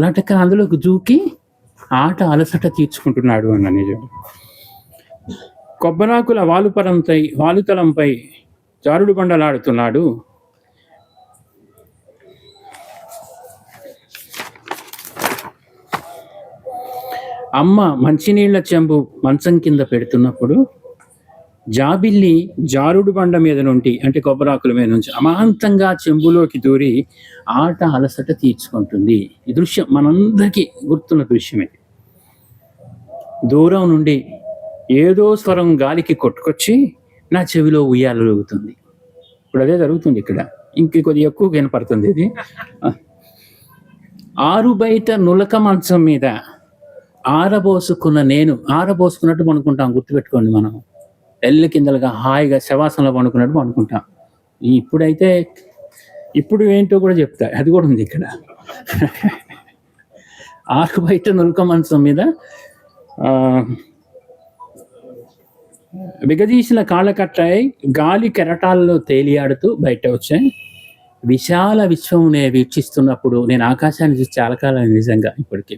లటక్కన అందులోకి దూకి ఆట అలసట తీర్చుకుంటున్నాడు అన్న. నిజం. కొబ్బరాకుల వాలుతలంపై జారుడు బండలాడుతున్నాడు. అమ్మ మంచినీళ్ల చెంబు మంచం కింద పెడుతున్నప్పుడు జాబిల్లి జారుడు బండ మీద నుండి, అంటే కొబ్బరాకుల మీద నుంచి అమాంతంగా చెంబులోకి దూరి ఆట అలసట తీర్చుకుంటుంది. ఈ దృశ్యం మనందరికీ గుర్తున్న దృశ్యమే. దూరం నుండి ఏదో స్వరం గాలికి కొట్టుకొచ్చి నా చెవిలో ఉయ్యాలూగుతుంది. ఇప్పుడు అదే జరుగుతుంది ఇక్కడ. కొద్దిగా ఎక్కువ వినపడుతుంది ఇది. ఆరు బయట నులక మంచం మీద ఆరబోసుకున్నట్టు పనుకుంటాం. గుర్తుపెట్టుకోండి, మనం ఎల్లు కిందలుగా హాయిగా శవాసంలో పనుకున్నట్టు పనుకుంటాం. ఇప్పుడు ఏంటో కూడా చెప్తా, అది కూడా ఉంది ఇక్కడ. ఆరు బయట నులక మంచం మీద బిగదీసిన కాళ్ళకట్టాయి గాలి కెరటాల్లో తేలియాడుతూ బయట వచ్చాయి. విశాల విశ్వం నేను వీక్షిస్తున్నప్పుడు, నేను ఆకాశాన్ని చూసి చాలా కాలం నిజంగా ఇప్పటికీ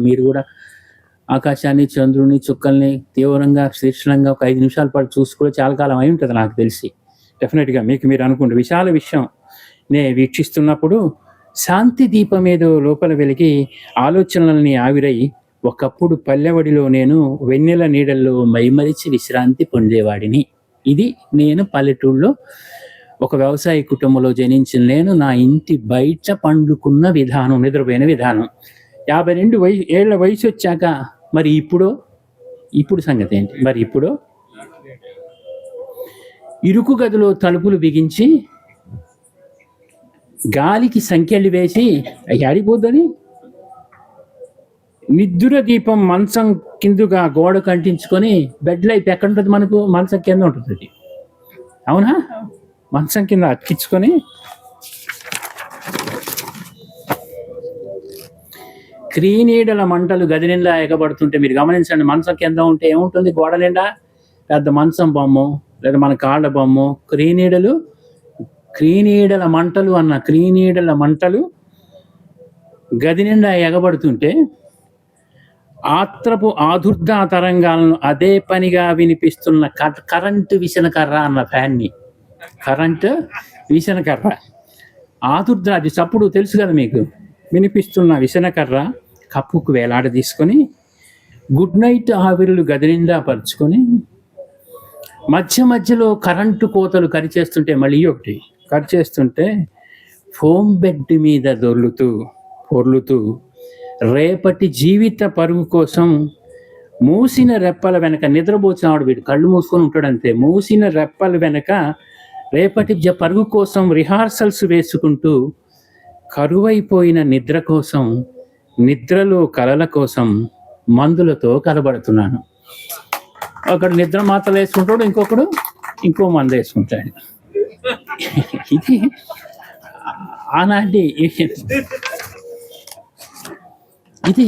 మీరు కూడా ఆకాశాన్ని, చంద్రుని, చుక్కల్ని తీవ్రంగా శీర్షణంగా ఒక 5 నిమిషాల పాటు చూసి కూడా చాలా కాలం అయి ఉంటుంది నాకు తెలిసి. డెఫినెట్గా మీరు అనుకుంటే విశాల విశ్వం నేను వీక్షిస్తున్నప్పుడు శాంతి దీపం ఏదో లోపల వెలిగి ఆలోచనలని ఆవిరై, ఒకప్పుడు పల్లెవడిలో నేను వెన్నెల నీడల్లో మైమరిచి విశ్రాంతి పొందేవాడిని. ఇది నేను పల్లెటూళ్ళలో ఒక వ్యవసాయ కుటుంబంలో జనించిన నేను నా ఇంటి బయట పండుకున్న విధానం, నిద్రపోయిన విధానం. 52 ఏళ్ల వయసు వచ్చాక మరి ఇప్పుడు సంగతి ఏంటి? మరి ఇప్పుడు ఇరుకు గదిలో తలుపులు బిగించి గాలికి సంఖ్యలు వేసి ఆడిపోద్దని నిద్ర దీపం మంచం కిందుగా గోడ కంటించుకొని బెడ్ లైట్ ఎక్కడ ఉంటుంది మనకు? మంచం కింద ఉంటుంది అది, అవునా? మంచం కింద అతికించుకొని క్రీనీడల మంటలు గది నిండా ఎగబడుతుంటే మీరు గమనించండి. మంచం కింద ఉంటే ఏముంటుంది? గోడ నిండా పెద్ద మంచం బొమ్మ లేదా మన కాళ్ళ బొమ్మ, క్రీనీడల మంటలు గది నిండా ఎగబడుతుంటే ఆత్రపు ఆదుర్దా తరంగాలను అదే పనిగా వినిపిస్తున్న కరెంటు విసనకర్ర అన్న ఫ్యాన్ని, కరెంటు విసనకర్ర ఆదుర్ద, అది చప్పుడు తెలుసు కదా మీకు, వినిపిస్తున్న విసనకర్ర కప్పుకు వేలాడ తీసుకొని గుడ్ నైట్ ఆవిరులు గది నిండా పరుచుకొని మధ్యలో కరెంటు కోతలు కరిచేస్తుంటే ఫోమ్ బెడ్ మీద పొర్లుతూ రేపటి జీవిత పరుగు కోసం మూసిన రెప్పల వెనక నిద్రపోచినాడు. వీడు కళ్ళు మూసుకొని ఉంటాడంతే. మూసిన రెప్పల వెనక రేపటి పరుగు కోసం రిహార్సల్స్ వేసుకుంటూ కరువైపోయిన నిద్రలో కలల కోసం మందులతో కలబడుతున్నాను. ఒకడు నిద్ర మాత్రలు వేసుకుంటాడు, ఇంకొకడు ఇంకో మందు వేసుకుంటాడు. ఇది ఆనాటి, ఇది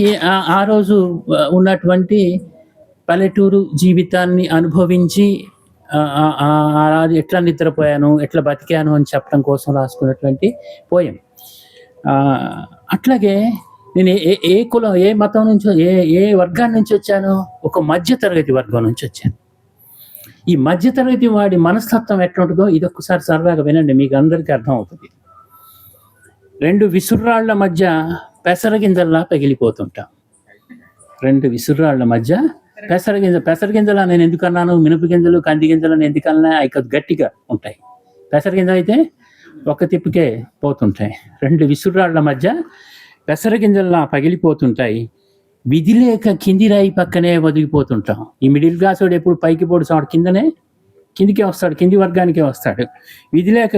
ఆ రోజు ఉన్నటువంటి పల్లెటూరు జీవితాన్ని అనుభవించి ఎట్లా నిద్రపోయాను, ఎట్లా బతికాను అని చెప్పడం కోసం రాసుకున్నటువంటి పోయం. అట్లాగే నేను ఏ కులం, ఏ మతం నుంచి, ఏ వర్గాన్ని నుంచి వచ్చాను? ఒక మధ్యతరగతి వర్గం నుంచి వచ్చాను. ఈ మధ్యతరగతి వాడి మనస్తత్వం ఎట్లుంటుందో ఇది ఒక్కసారి సరదాగా వినండి, మీకు అందరికీ అర్థం అవుతుంది. 2 విసుర్రాళ్ల మధ్య పెసరగింజల్లా పగిలిపోతుంటాం. 2 విసుర్రాళ్ల మధ్య పెసరగింజలా నేను ఎందుకన్నాను? మినప గింజలు, కంది గింజలు అని ఎందుకన్నా? అవి గట్టిగా ఉంటాయి. పెసరగింజలు అయితే ఒక తిప్పుకే పోతుంటాయి. 2 విసుర్రాళ్ల మధ్య పెసరగింజల్లా పగిలిపోతుంటాయి. విధి లేక కింది రాయి పక్కనే ఒదిగిపోతుంటాం. ఈ మిడిల్ క్లాస్ వాడు ఎప్పుడు పైకి పోడుస్తాడు, కిందికే వస్తాడు, కింది వర్గానికే వస్తాడు. విధి లేక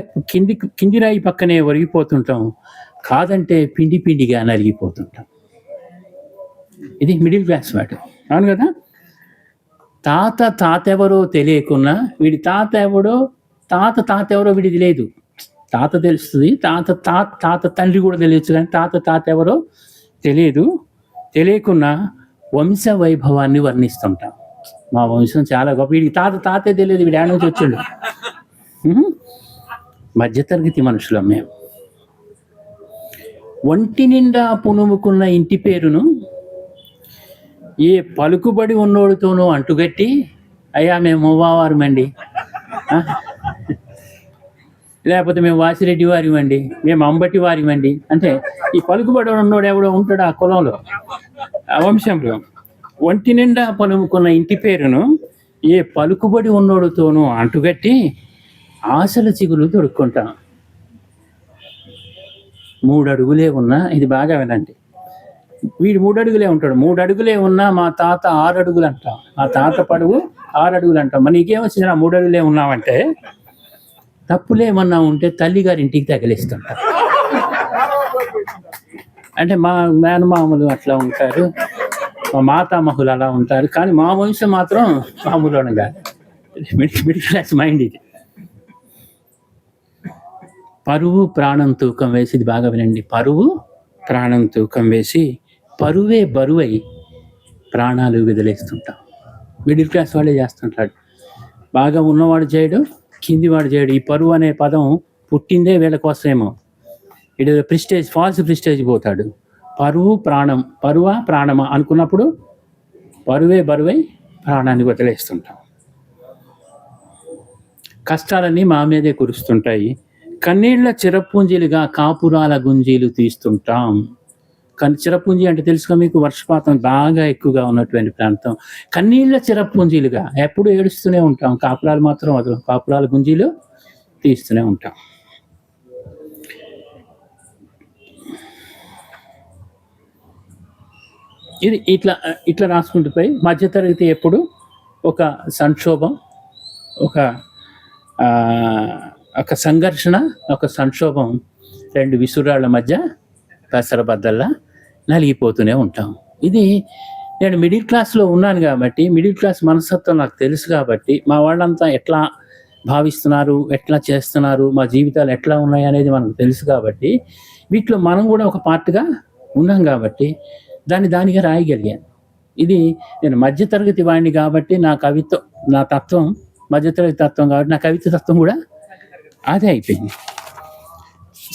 కింది రాయి పక్కనే ఒరిగిపోతుంటాం. కాదంటే పిండిగా నలిగిపోతుంటాం. ఇది మిడిల్ క్లాస్ వాడు, అవును కదా? తాతెవరో తెలియకున్నా వీడి తాత ఎవరో వీడిది లేదు. తాత తెలుస్తుంది, తాత తండ్రి కూడా తెలియచ్చు, కానీ తాత ఎవరో తెలియకున్నా వంశ వైభవాన్ని వర్ణిస్తుంటాం. మా వంశం చాలా గొప్ప, వీడికి తాతే తెలియదు, వీడి ఆడ నుంచి వచ్చాడు. మధ్యతరగతి మనుషులం మేము. ఒంటి నిండా పునుముకున్న ఇంటి పేరును ఏ పలుకుబడి ఉన్నోడితోనూ అంటుగట్టి, అయ్యా మేము మువ్వావారమండి, లేకపోతే మేము వాసిరెడ్డి వారిమండి, మేము అంబటి వారిమండి అంటే, ఈ పలుకుబడి ఉన్నోడు ఎవడో ఉంటాడు ఆ కులంలో, ఆ వంశంలో. ఒంటి నిండా పలుముకున్న ఇంటి పేరును ఏ పలుకుబడి ఉన్నోడితోనూ అంటుగట్టి ఆశల చిగులు తొడుక్కుంటాం. 3 అడుగులే ఉన్నా, ఇది బాగా వినండి, వీడు 3 అడుగులే ఉంటాడు. 3 అడుగులే ఉన్నా మా తాత 6 అడుగులు అంటాం. మా తాత పొడవు 6 అడుగులు అంటాం. మరి నీకేమొచ్చింది 3 అడుగులే ఉన్నావంటే? తప్పులేమన్నా ఉంటే తల్లిగారి ఇంటికి తగిలిస్తుంటారు. అంటే మా మేనమామలు అట్లా ఉంటారు, మా మాతామహులు అలా ఉంటారు, కానీ మా వంశం మాత్రం మామూలుగా కాదు. మిడిల్ క్లాస్ మైండ్ ఇది. పరువు ప్రాణం తూకం వేసి, ఇది బాగా వినండి, పరువు ప్రాణం తూకం వేసి పరువే బరువై ప్రాణాలు వదిలేస్తుంటాం. మిడిల్ క్లాస్ వాళ్ళే చేస్తుంటాడు. బాగా ఉన్నవాడు చేయడు, కిందివాడు చేయడు. ఈ పరువు అనే పదం పుట్టిందే వీళ్ళ కోసమేమో. ఇది ప్రిస్టేజ్, ఫాల్స్ ప్రిస్టేజ్ పోతాడు. పరువా ప్రాణమా అనుకున్నప్పుడు పరువే బరువై ప్రాణాన్ని వదిలేస్తుంటాం. కష్టాలన్నీ మా మీదే కురుస్తుంటాయి. కన్నీళ్ల చిరపుంజీలుగా కాపురాల గుంజీలు తీస్తుంటాం. చిరపుంజి అంటే తెలుసుగా మీకు, వర్షపాతం బాగా ఎక్కువగా ఉన్నటువంటి ప్రాంతం. కన్నీళ్ల చిరపుంజీలుగా ఎప్పుడు ఏడుస్తూనే ఉంటాం, కాపురాలు మాత్రం వదలం, కాపురాల గుంజీలు తీస్తూనే ఉంటాం. ఇది ఇట్లా రాసుకుంటూ పోయి మధ్యతరగతి ఎప్పుడు ఒక సంక్షోభం, ఒక సంఘర్షణ, ఒక సంక్షోభం, 2 విసురాళ్ళ మధ్య పెసరబద్దల్లా నలిగిపోతూనే ఉంటాం. ఇది నేను మిడిల్ క్లాస్లో ఉన్నాను కాబట్టి, మిడిల్ క్లాస్ మనస్తత్వం నాకు తెలుసు కాబట్టి, మా వాళ్ళంతా ఎట్లా భావిస్తున్నారు, ఎట్లా చేస్తున్నారు, మా జీవితాలు ఎట్లా ఉన్నాయి అనేది మనకు తెలుసు కాబట్టి, వీటిలో మనం కూడా ఒక పార్ట్గా ఉన్నాం కాబట్టి దానిగా రాయగలిగాను. ఇది నేను మధ్యతరగతి వాడిని కాబట్టి నా కవిత్వం, నా తత్వం మధ్యతరగతి తత్వం కాబట్టి నా కవిత్వ తత్వం కూడా అదే అయిపోయింది.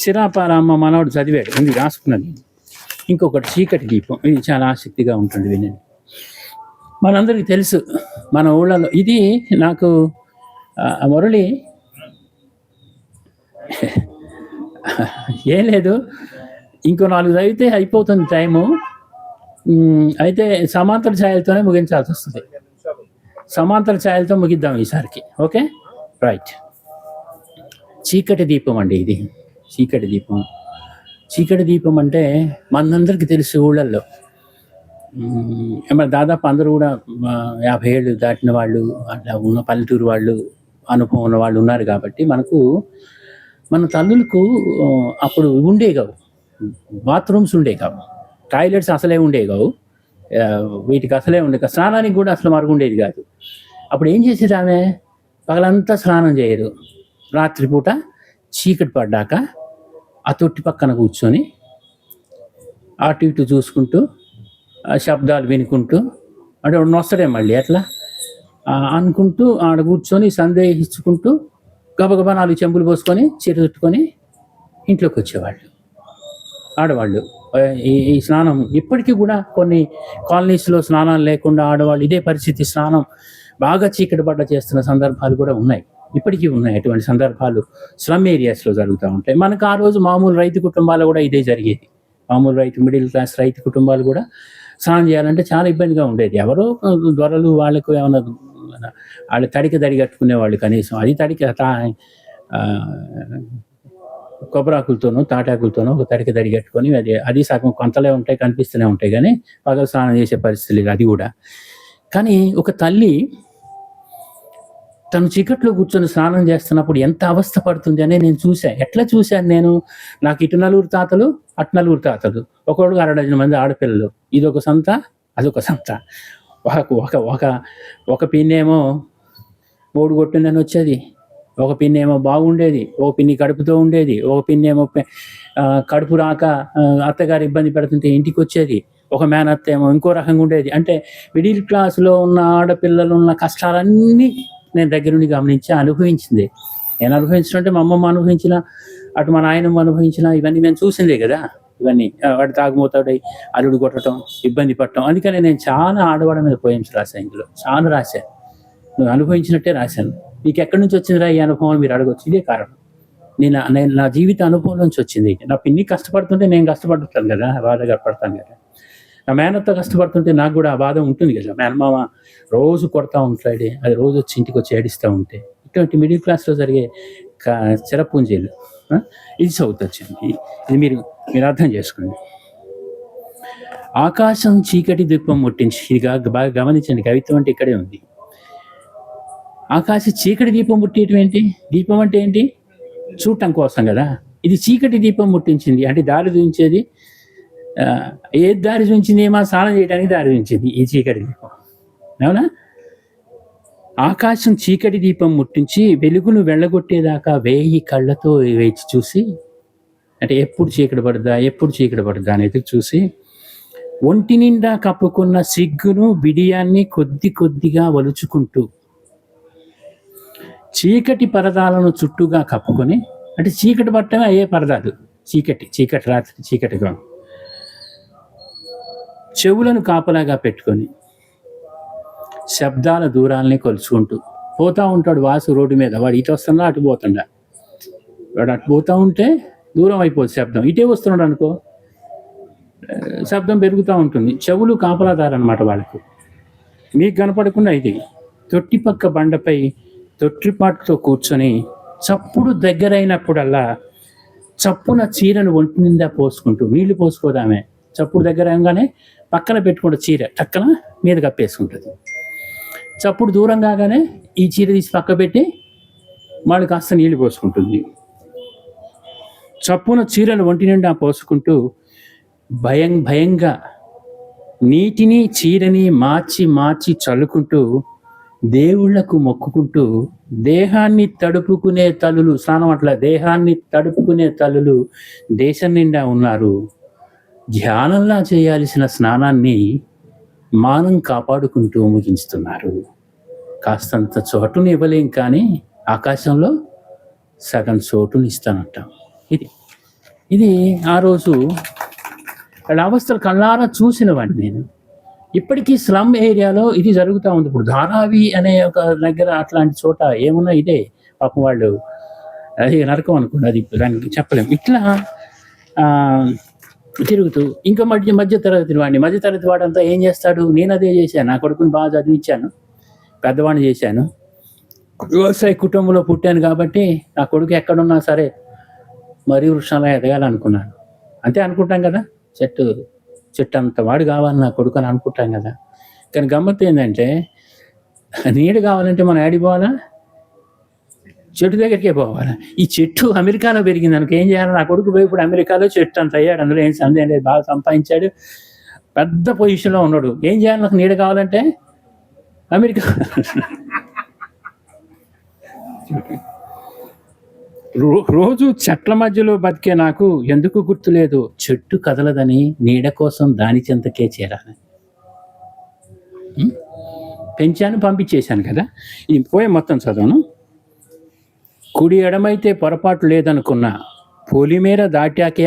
సిరాపారమ్మ మనవడు చదివాడు, ఉంది రాసుకున్నది. ఇంకొకటి చీకటి దీపం, ఇది చాలా ఆసక్తిగా ఉంటుంది వినండి. మనందరికీ తెలుసు మన ఊళ్ళలో ఇది. నాకు మురళి ఏం లేదు, ఇంకో 4 చదివితే అయిపోతుంది టైము. అయితే సమాంతర ఛాయలతోనే ముగించాల్సి వస్తుంది. సమాంతర ఛాయలతో ముగిద్దాం ఈసారికి. Okay, right. చీకటి దీపం అండి ఇది. చీకటి దీపం. చీకటి దీపం అంటే మనందరికీ తెలుసు ఊళ్ళల్లో. మరి దాదాపు అందరూ కూడా 50 ఏళ్ళు దాటిన వాళ్ళు, అట్లా ఉన్న పల్లెటూరు వాళ్ళు, అనుభవం ఉన్న వాళ్ళు ఉన్నారు కాబట్టి మన తల్లులకు అప్పుడు ఉండే కావు, బాత్రూమ్స్ ఉండే కావు, టాయిలెట్స్ అసలే ఉండే కావు, వీటికి అసలే ఉండే కాదు, స్నానానికి కూడా అసలు మరుగుండేది కాదు. అప్పుడు ఏం చేసేది ఆమె? పగలంతా స్నానం చేయరు, రాత్రిపూట చీకటి పడ్డాక ఆ తొట్టి పక్కన కూర్చొని అటు ఇటు చూసుకుంటూ శబ్దాలు వినుకుంటూ, అంటే వస్తాడే మళ్ళీ అట్లా అనుకుంటూ ఆడ కూర్చొని సందేహించుకుంటూ గబగబా 4 చెంబులు పోసుకొని చీర చుట్టుకొని ఇంట్లోకి వచ్చేవాళ్ళు ఆడవాళ్ళు. ఈ స్నానం ఇప్పటికీ కూడా కొన్ని కాలనీస్లో స్నానాలు లేకుండా ఆడవాళ్ళు ఇదే పరిస్థితి, స్నానం బాగా చీకటి పడ్డ చేస్తున్న సందర్భాలు కూడా ఉన్నాయి, ఇప్పటికీ ఉన్నాయి. అటువంటి సందర్భాలు స్లమ్ ఏరియాస్లో జరుగుతూ ఉంటాయి. మనకు ఆ రోజు మామూలు రైతు కుటుంబాలు కూడా ఇదే జరిగేది. మామూలు రైతు, మిడిల్ క్లాస్ రైతు కుటుంబాలు కూడా స్నానం చేయాలంటే చాలా ఇబ్బందిగా ఉండేది. ఎవరో దొరలు వాళ్ళకు ఏమైనా వాళ్ళు తడి కట్టుకునేవాళ్ళు, కనీసం అది కొబ్బరాకులతోనో తాటాకులతోనో ఒక తడి కట్టుకొని అది సగం కొంతలే ఉంటాయి, కనిపిస్తూనే ఉంటాయి, కానీ పగలు స్నానం చేసే పరిస్థితి లేదు అది కూడా. కానీ ఒక తల్లి తను చీకట్లో కూర్చొని స్నానం చేస్తున్నప్పుడు ఎంత అవస్థ పడుతుంది అని నేను చూశాను. ఎట్లా చూశాను నేను? నాకు ఇటు 4 తాతలు, అటు 4 తాతలు, ఒకడు 6 డజన్ మంది ఆడపిల్లలు, ఇదొక సంత, అదొక సంత. ఒక పిన్నేమో 3 కొట్టిందని వచ్చేది, ఒక పిన్నేమో బాగుండేది, ఒక పిన్ని కడుపుతో ఉండేది, ఒక పిన్నేమో కడుపు రాక అత్తగారు ఇబ్బంది పెడుతుంటే ఇంటికి వచ్చేది, ఒక మేనత్త ఏమో ఇంకో రకంగా ఉండేది. అంటే మిడిల్ క్లాస్లో ఉన్న ఆడపిల్లలు ఉన్న కష్టాలన్నీ నేను దగ్గరుండి గమనించి అనుభవించింది. నేను అనుభవించినట్టే మా అమ్మమ్మ అనుభవించిన, అటు మా నాయనమ్మ అనుభవించిన, ఇవన్నీ నేను చూసిందే కదా. ఇవన్నీ వాడు తాగుమోతాడై అల్లుడు కొట్టడం, ఇబ్బంది పడటం. అందుకని నేను చాలా ఆడవాళ్ళ మీద పోయమ్స్ రాశాను, ఇందులో చాలా రాశాను. నువ్వు అనుభవించినట్టే రాశాను. నీకు ఎక్కడి నుంచి వచ్చిందిరా ఈ అనుభవం మీరు అడగొచ్చు. ఇదే కారణం, నేను నా జీవిత అనుభవం నుంచి వచ్చింది. నా పిన్ని కష్టపడుతుంటే నేను కష్టపడుతాను కదా, బాధగా పడతాను కదా. నా మేనత్త కష్టపడుతుంటే నాకు కూడా ఆ బాధ ఉంటుంది కదా. మేనమామ రోజు కొడతా ఉంటాడు, అది రోజు వచ్చి ఇంటికి వచ్చి ఏడిస్తూ ఉంటే. ఇటువంటి మిడిల్ క్లాస్లో జరిగే చెరపూంజీలు ఇది సౌత్ వచ్చింది. ఇది మీరు అర్థం చేసుకోండి. ఆకాశం చీకటి దీపం ముట్టించి, ఇది బాగా గమనించండి, కవిత్వం అంటే ఇక్కడే ఉంది. ఆకాశ చీకటి దీపం ముట్టేయటం ఏంటి? దీపం అంటే ఏంటి? చూడటం కోసం కదా. ఇది చీకటి దీపం ముట్టించింది అంటే దారి చూపించేది. ఏది దారి చూపించింది? ఏమో స్నానం చేయడానికి దారి చూపించింది ఈ చీకటి దీపం, అవునా? ఆకాశం చీకటి దీపం ముట్టించి వెలుగును వెళ్ళగొట్టేదాకా 1000 కళ్ళతో వేచి చూసి, అంటే ఎప్పుడు చీకటి పడుద్దా అనేది చూసి, ఒంటి నిండా కప్పుకున్న సిగ్గును బిడియాన్ని కొద్దిగా వలుచుకుంటూ చీకటి పరదాలను చుట్టూగా కప్పుకొని, అంటే చీకటి పట్టమే అయ్యే పరదాలు, చీకటి రాత్రి చీకటిగా, చెవులను కాపలాగా పెట్టుకొని శబ్దాల దూరాలని కొలుచుకుంటూ పోతూ ఉంటాడు వాసు రోడ్డు మీద. వాడు ఇటు వస్తున్నా అటు పోతుండా, వాడు అటు పోతూ ఉంటే దూరం అయిపోతుంది శబ్దం, ఇటే వస్తున్నాడు అనుకో శబ్దం పెరుగుతూ ఉంటుంది. చెవులు కాపలాదారనమాట వాళ్ళకు, మీకు కనపడకుండా. ఇది తొట్టి పక్క బండపై తొట్టిపాటుతో కూర్చొని చప్పుడు దగ్గరైనప్పుడల్లా చప్పున చీరను ఒంటి నిండా పోసుకుంటూ, నీళ్లు పోసుకోదామే, చప్పుడు దగ్గర అవగానే పక్కన పెట్టుకుంటే చీర టక్కన మీద కప్పేసుకుంటుంది. చప్పుడు దూరం కాగానే ఈ చీర తీసి పక్క పెట్టి వాళ్ళు కాస్త నీళ్లు పోసుకుంటుంది. చప్పున చీరను ఒంటి నిండా పోసుకుంటూ భయంగా నీటిని చీరని మార్చి మార్చి చల్లుకుంటూ దేవుళ్లకు మొక్కుకుంటూ దేహాన్ని తడుపుకునే తల్లులు, స్నానం అట్లా దేహాన్ని తడుపుకునే తల్లులు దేశం నిండా ఉన్నారు. ధ్యానంలా చేయాల్సిన స్నానాన్ని మానం కాపాడుకుంటూ ముగించుతున్నారు. కాస్తంత చోటుని ఇవ్వలేం కానీ ఆకాశంలో సగం చోటుని ఇస్తానంటాం. ఇది ఆ రోజు వాళ్ళ అవస్థలు కళ్ళారా చూసిన వాడిని నేను. ఇప్పటికీ స్లమ్ ఏరియాలో ఇది జరుగుతూ ఉంది. ఇప్పుడు ధారావి అనే ఒక దగ్గర అట్లాంటి చోట ఏమున్నా ఇదే పాపం వాళ్ళు, అది నరకం అనుకోండి, అది దానికి చెప్పలేము. ఇట్లా తిరుగుతూ ఇంకా మధ్యతరగతి వాడంతా ఏం చేస్తాడు? నేను అదే చేశాను. నా కొడుకుని బాగా చదివించాను, పెద్దవాడిని చేశాను, వ్యవసాయ కుటుంబంలో పుట్టాను కాబట్టి నా కొడుకు ఎక్కడున్నా సరే మరీ వృక్షంలో ఎదగాలనుకున్నాను. అంతే అనుకుంటాం కదా, చెట్టు అంత వాడు కావాలి నా కొడుకు అని అనుకుంటాం కదా. కానీ గమ్మత్తు ఏంటంటే నీడు కావాలంటే మనం ఆడిపోవాలా, చెట్టు దగ్గరికే పోవాలి. ఈ చెట్టు అమెరికాలో పెరిగింది అనుకో, ఏం చేయాలి? నా కొడుకు పోయి ఇప్పుడు అమెరికాలో చెట్టు అంత అయ్యాడు, అందులో ఏం సందేహం లేదు, బాగా సంపాదించాడు, పెద్ద పొజిషన్లో ఉన్నాడు. ఏం చేయాలి? నాకు నీడ కావాలంటే అమెరికా. రోజు చెట్ల మధ్యలో బతికే నాకు ఎందుకు గుర్తులేదు, చెట్టు కదలదని నీడ కోసం దాని చెంతకే చేరాలి. పెంచాను, పంపించేశాను కదా. ఈ పోయే మొత్తం చదవను. కుడి ఎడమైతే పొరపాటు లేదనుకున్నా, పొలిమేర దాటాకే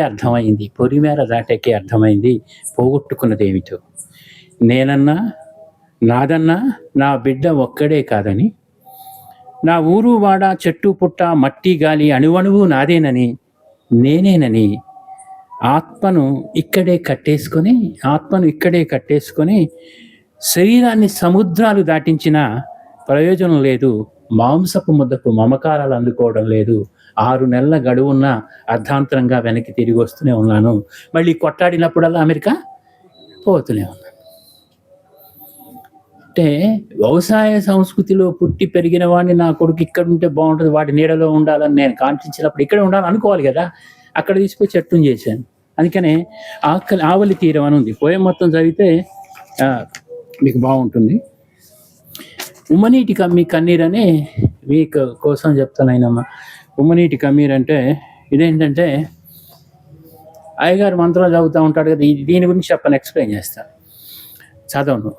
అర్థమైంది పోగొట్టుకున్నదేమిటో. నేనన్నా నాదన్నా నా బిడ్డ ఒక్కడే కాదని, నా ఊరు వాడ చెట్టు పుట్ట మట్టి గాలి అణువణువు నాదేనని, నేనేనని ఆత్మను ఇక్కడే కట్టేసుకొని శరీరాన్ని సముద్రాలు దాటించిన ప్రయోజనం లేదు, మాంసపు ముద్దకు మమకారాలు అందుకోవడం లేదు. 6 నెలల గడువున్న అర్ధాంతరంగా వెనక్కి తిరిగి వస్తూనే ఉన్నాను. మళ్ళీ కొట్టాడినప్పుడల్లా అమెరికా పోతూనే ఉన్నాను. అంటే వ్యవసాయ సంస్కృతిలో పుట్టి పెరిగిన వాడిని నా కొడుకు ఇక్కడ ఉంటే బాగుంటుంది, వాడి నీడలో ఉండాలని నేను కాంక్షించినప్పుడు ఇక్కడ ఉండాలని అనుకోవాలి కదా. అక్కడ తీసుకొని చెట్టుని చేశాను. అందుకనే ఆవలి తీరం అని ఉంది. పోయం మొత్తం చదివితే మీకు బాగుంటుంది. ఉమ్మనీటి కమ్మి కన్నీరు అని మీకు కోసం చెప్తాను అయినమ్మా. ఉమ్మనీటి కన్నీరు అంటే ఇదేంటంటే, అయ్యగారు మంత్రాలు చదువుతూ ఉంటాడు కదా, దీని గురించి చెప్పని ఎక్స్ప్లెయిన్ చేస్తాను. చదవను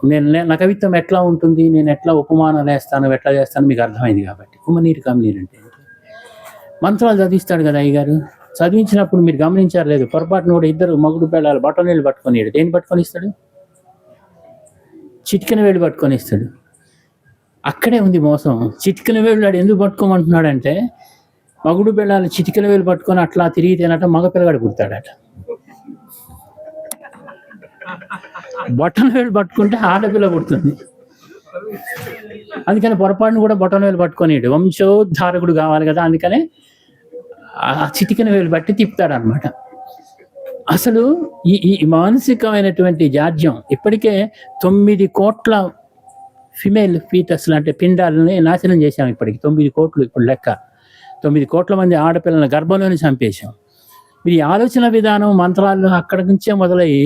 నా కవిత్వం ఎట్లా ఉంటుంది, నేను ఎట్లా ఉపమానాలు వేస్తాను, ఎట్లా చేస్తాను మీకు అర్థమైంది కాబట్టి. ఉమ్మనీటి కన్నీరు అంటే మంత్రాలు చదివిస్తాడు కదా అయ్యగారు. చదివించినప్పుడు మీరు గమనించారు లేదు, పొరపాటును కూడా ఇద్దరు మగుడు పిల్లలు బట్టలు నీళ్ళు పట్టుకొని, దేన్ని పట్టుకొని ఇస్తాడు? చిటికెన వేళ్ళు పట్టుకొని ఇస్తాడు. అక్కడే ఉంది మోసం. చిటికెన వేళ్ళు వాడు ఎందుకు పట్టుకోమంటున్నాడంటే, మగుడు పిల్లలు చిటికెన వేలు పట్టుకొని అట్లా తిరిగితేనట మగ పిల్లగాడు పుడతాడట. బొట్టన వేలు పట్టుకుంటే ఆడపిల్ల పుడుతుంది. అందుకని పొరపాటును కూడా బొట్టన వేలు పట్టుకొని వంశోద్ధారకుడు కావాలి కదా, అందుకనే ఆ చిటికెన వేలు బట్టి తిప్పుతాడు అనమాట. అసలు ఈ మానసికమైనటువంటి జాడ్యం ఇప్పటికే 9 కోట్ల ఫిమేల్ ఫీటస్లు అంటే పిండాలని నాశనం చేశాం. ఇప్పటికి 9 కోట్లు ఇప్పుడు లెక్క. 9 కోట్ల మంది ఆడపిల్లల గర్భంలోనే చంపేశాం. మీరు ఈ ఆలోచన విధానం మంత్రాలు అక్కడి నుంచే మొదలయ్యి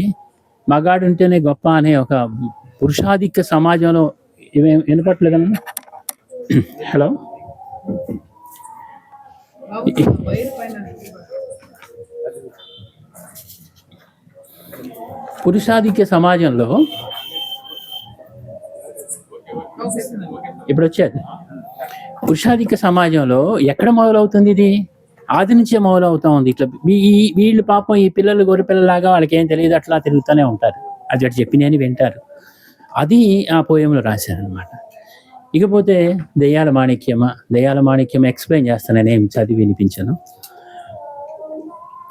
మగాడు ఉంటేనే గొప్ప అనే ఒక పురుషాధిక్య సమాజంలో ఇవేం వినపట్లేదన్నా. హలో, పురుషాధిక్య సమాజంలో ఇప్పుడు వచ్చేది. పురుషాధిక్య సమాజంలో ఎక్కడ మొదలవుతుంది? ఇది ఆది నుంచే మొదలవుతా ఉంది. ఇట్లా వీళ్ళు పాపం ఈ పిల్లలు గొర్రె పిల్లలాగా వాళ్ళకి ఏం తెలియదు, అట్లా తిరుగుతూనే ఉంటారు. అది అటు చెప్పినని వింటారు. అది ఆ పోయంలో రాశారనమాట. ఇకపోతే దెయ్యాల మాణిక్యం ఎక్స్ప్లెయిన్ చేస్తాను, నేనేం చదివి వినిపించను.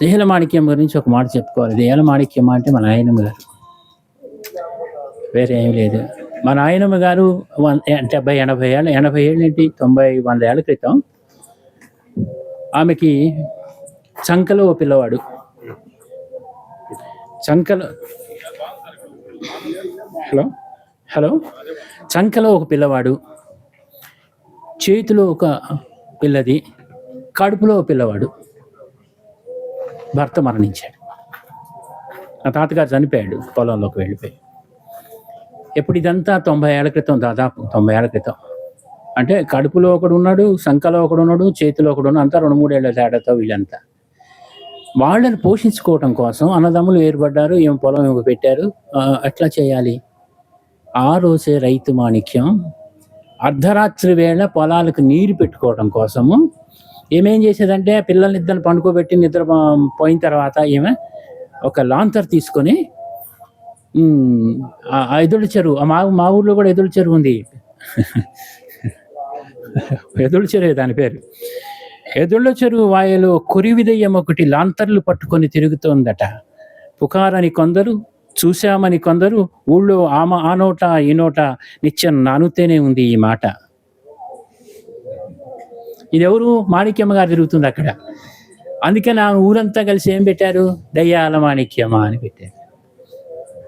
దెయ్యాల మాణిక్యం గురించి ఒక మాట చెప్పుకోవాలి. దెయ్యాల మాణిక్యం అంటే మా నాయనమ్మ గారు, వేరే ఏం లేదు. మా నాయనమ్మ గారు 70-80 ఏళ్ళు, 80 ఏళ్ళు ఏంటి 90-100 ఏళ్ళ క్రితం ఆమెకి చంకలో ఓ పిల్లవాడు, చంకలో ఒక పిల్లవాడు, చేతిలో ఒక పిల్లది, కడుపులో ఒక పిల్లవాడు. భర్త మరణించాడు. నా తాతగారు చనిపోయాడు, పొలంలోకి వెళ్ళిపోయి. ఎప్పుడు ఇదంతా 90 ఏళ్ల క్రితం, దాదాపు 90 ఏళ్ల క్రితం. అంటే కడుపులో ఒకడున్నాడు, సంకలో ఒకడున్నాడు, చేతిలో ఒకడున్నాడు. అంతా 2, 3 ఏళ్ల తేడాతో వీళ్ళంతా. వాళ్ళని పోషించుకోవటం కోసం అన్నదమ్ములు ఏర్పడ్డారు. ఏం పొలం ఏమో పెట్టారు. ఎట్లా చేయాలి? ఆ రోజే రైతు మాణిక్యం అర్ధరాత్రి వేళ పొలాలకు నీరు పెట్టుకోవడం కోసము ఏమేం చేసేదంటే, పిల్లల్నిద్దరిని పండుకోబెట్టి నిద్ర పోయిన తర్వాత ఈమె ఒక లాంతర్ తీసుకొని ఆ ఎదుళ్ళ చెరువు, మా ఊర్లో కూడా ఎదుళ్ళ చెరువు ఉంది. ఎదుళ్ళ చెరువు దాని పేరు. ఎదుళ్ళ చెరువు వాయలో కొరివిదయ్యం ఒకటి లాంతర్లు పట్టుకొని తిరుగుతోందట. పుకారని కొందరు, చూశామని కొందరు, ఊళ్ళో ఆ నోట ఈ నోట నిత్యం నానుతూనే ఉంది ఈ మాట. ఇదెవరు? మాణిక్యమ్మ గారు తిరుగుతుంది అక్కడ. అందుకని ఆ ఊరంతా కలిసి ఏం పెట్టారు? దయ్యాల మాణిక్యమా అని పెట్టారు.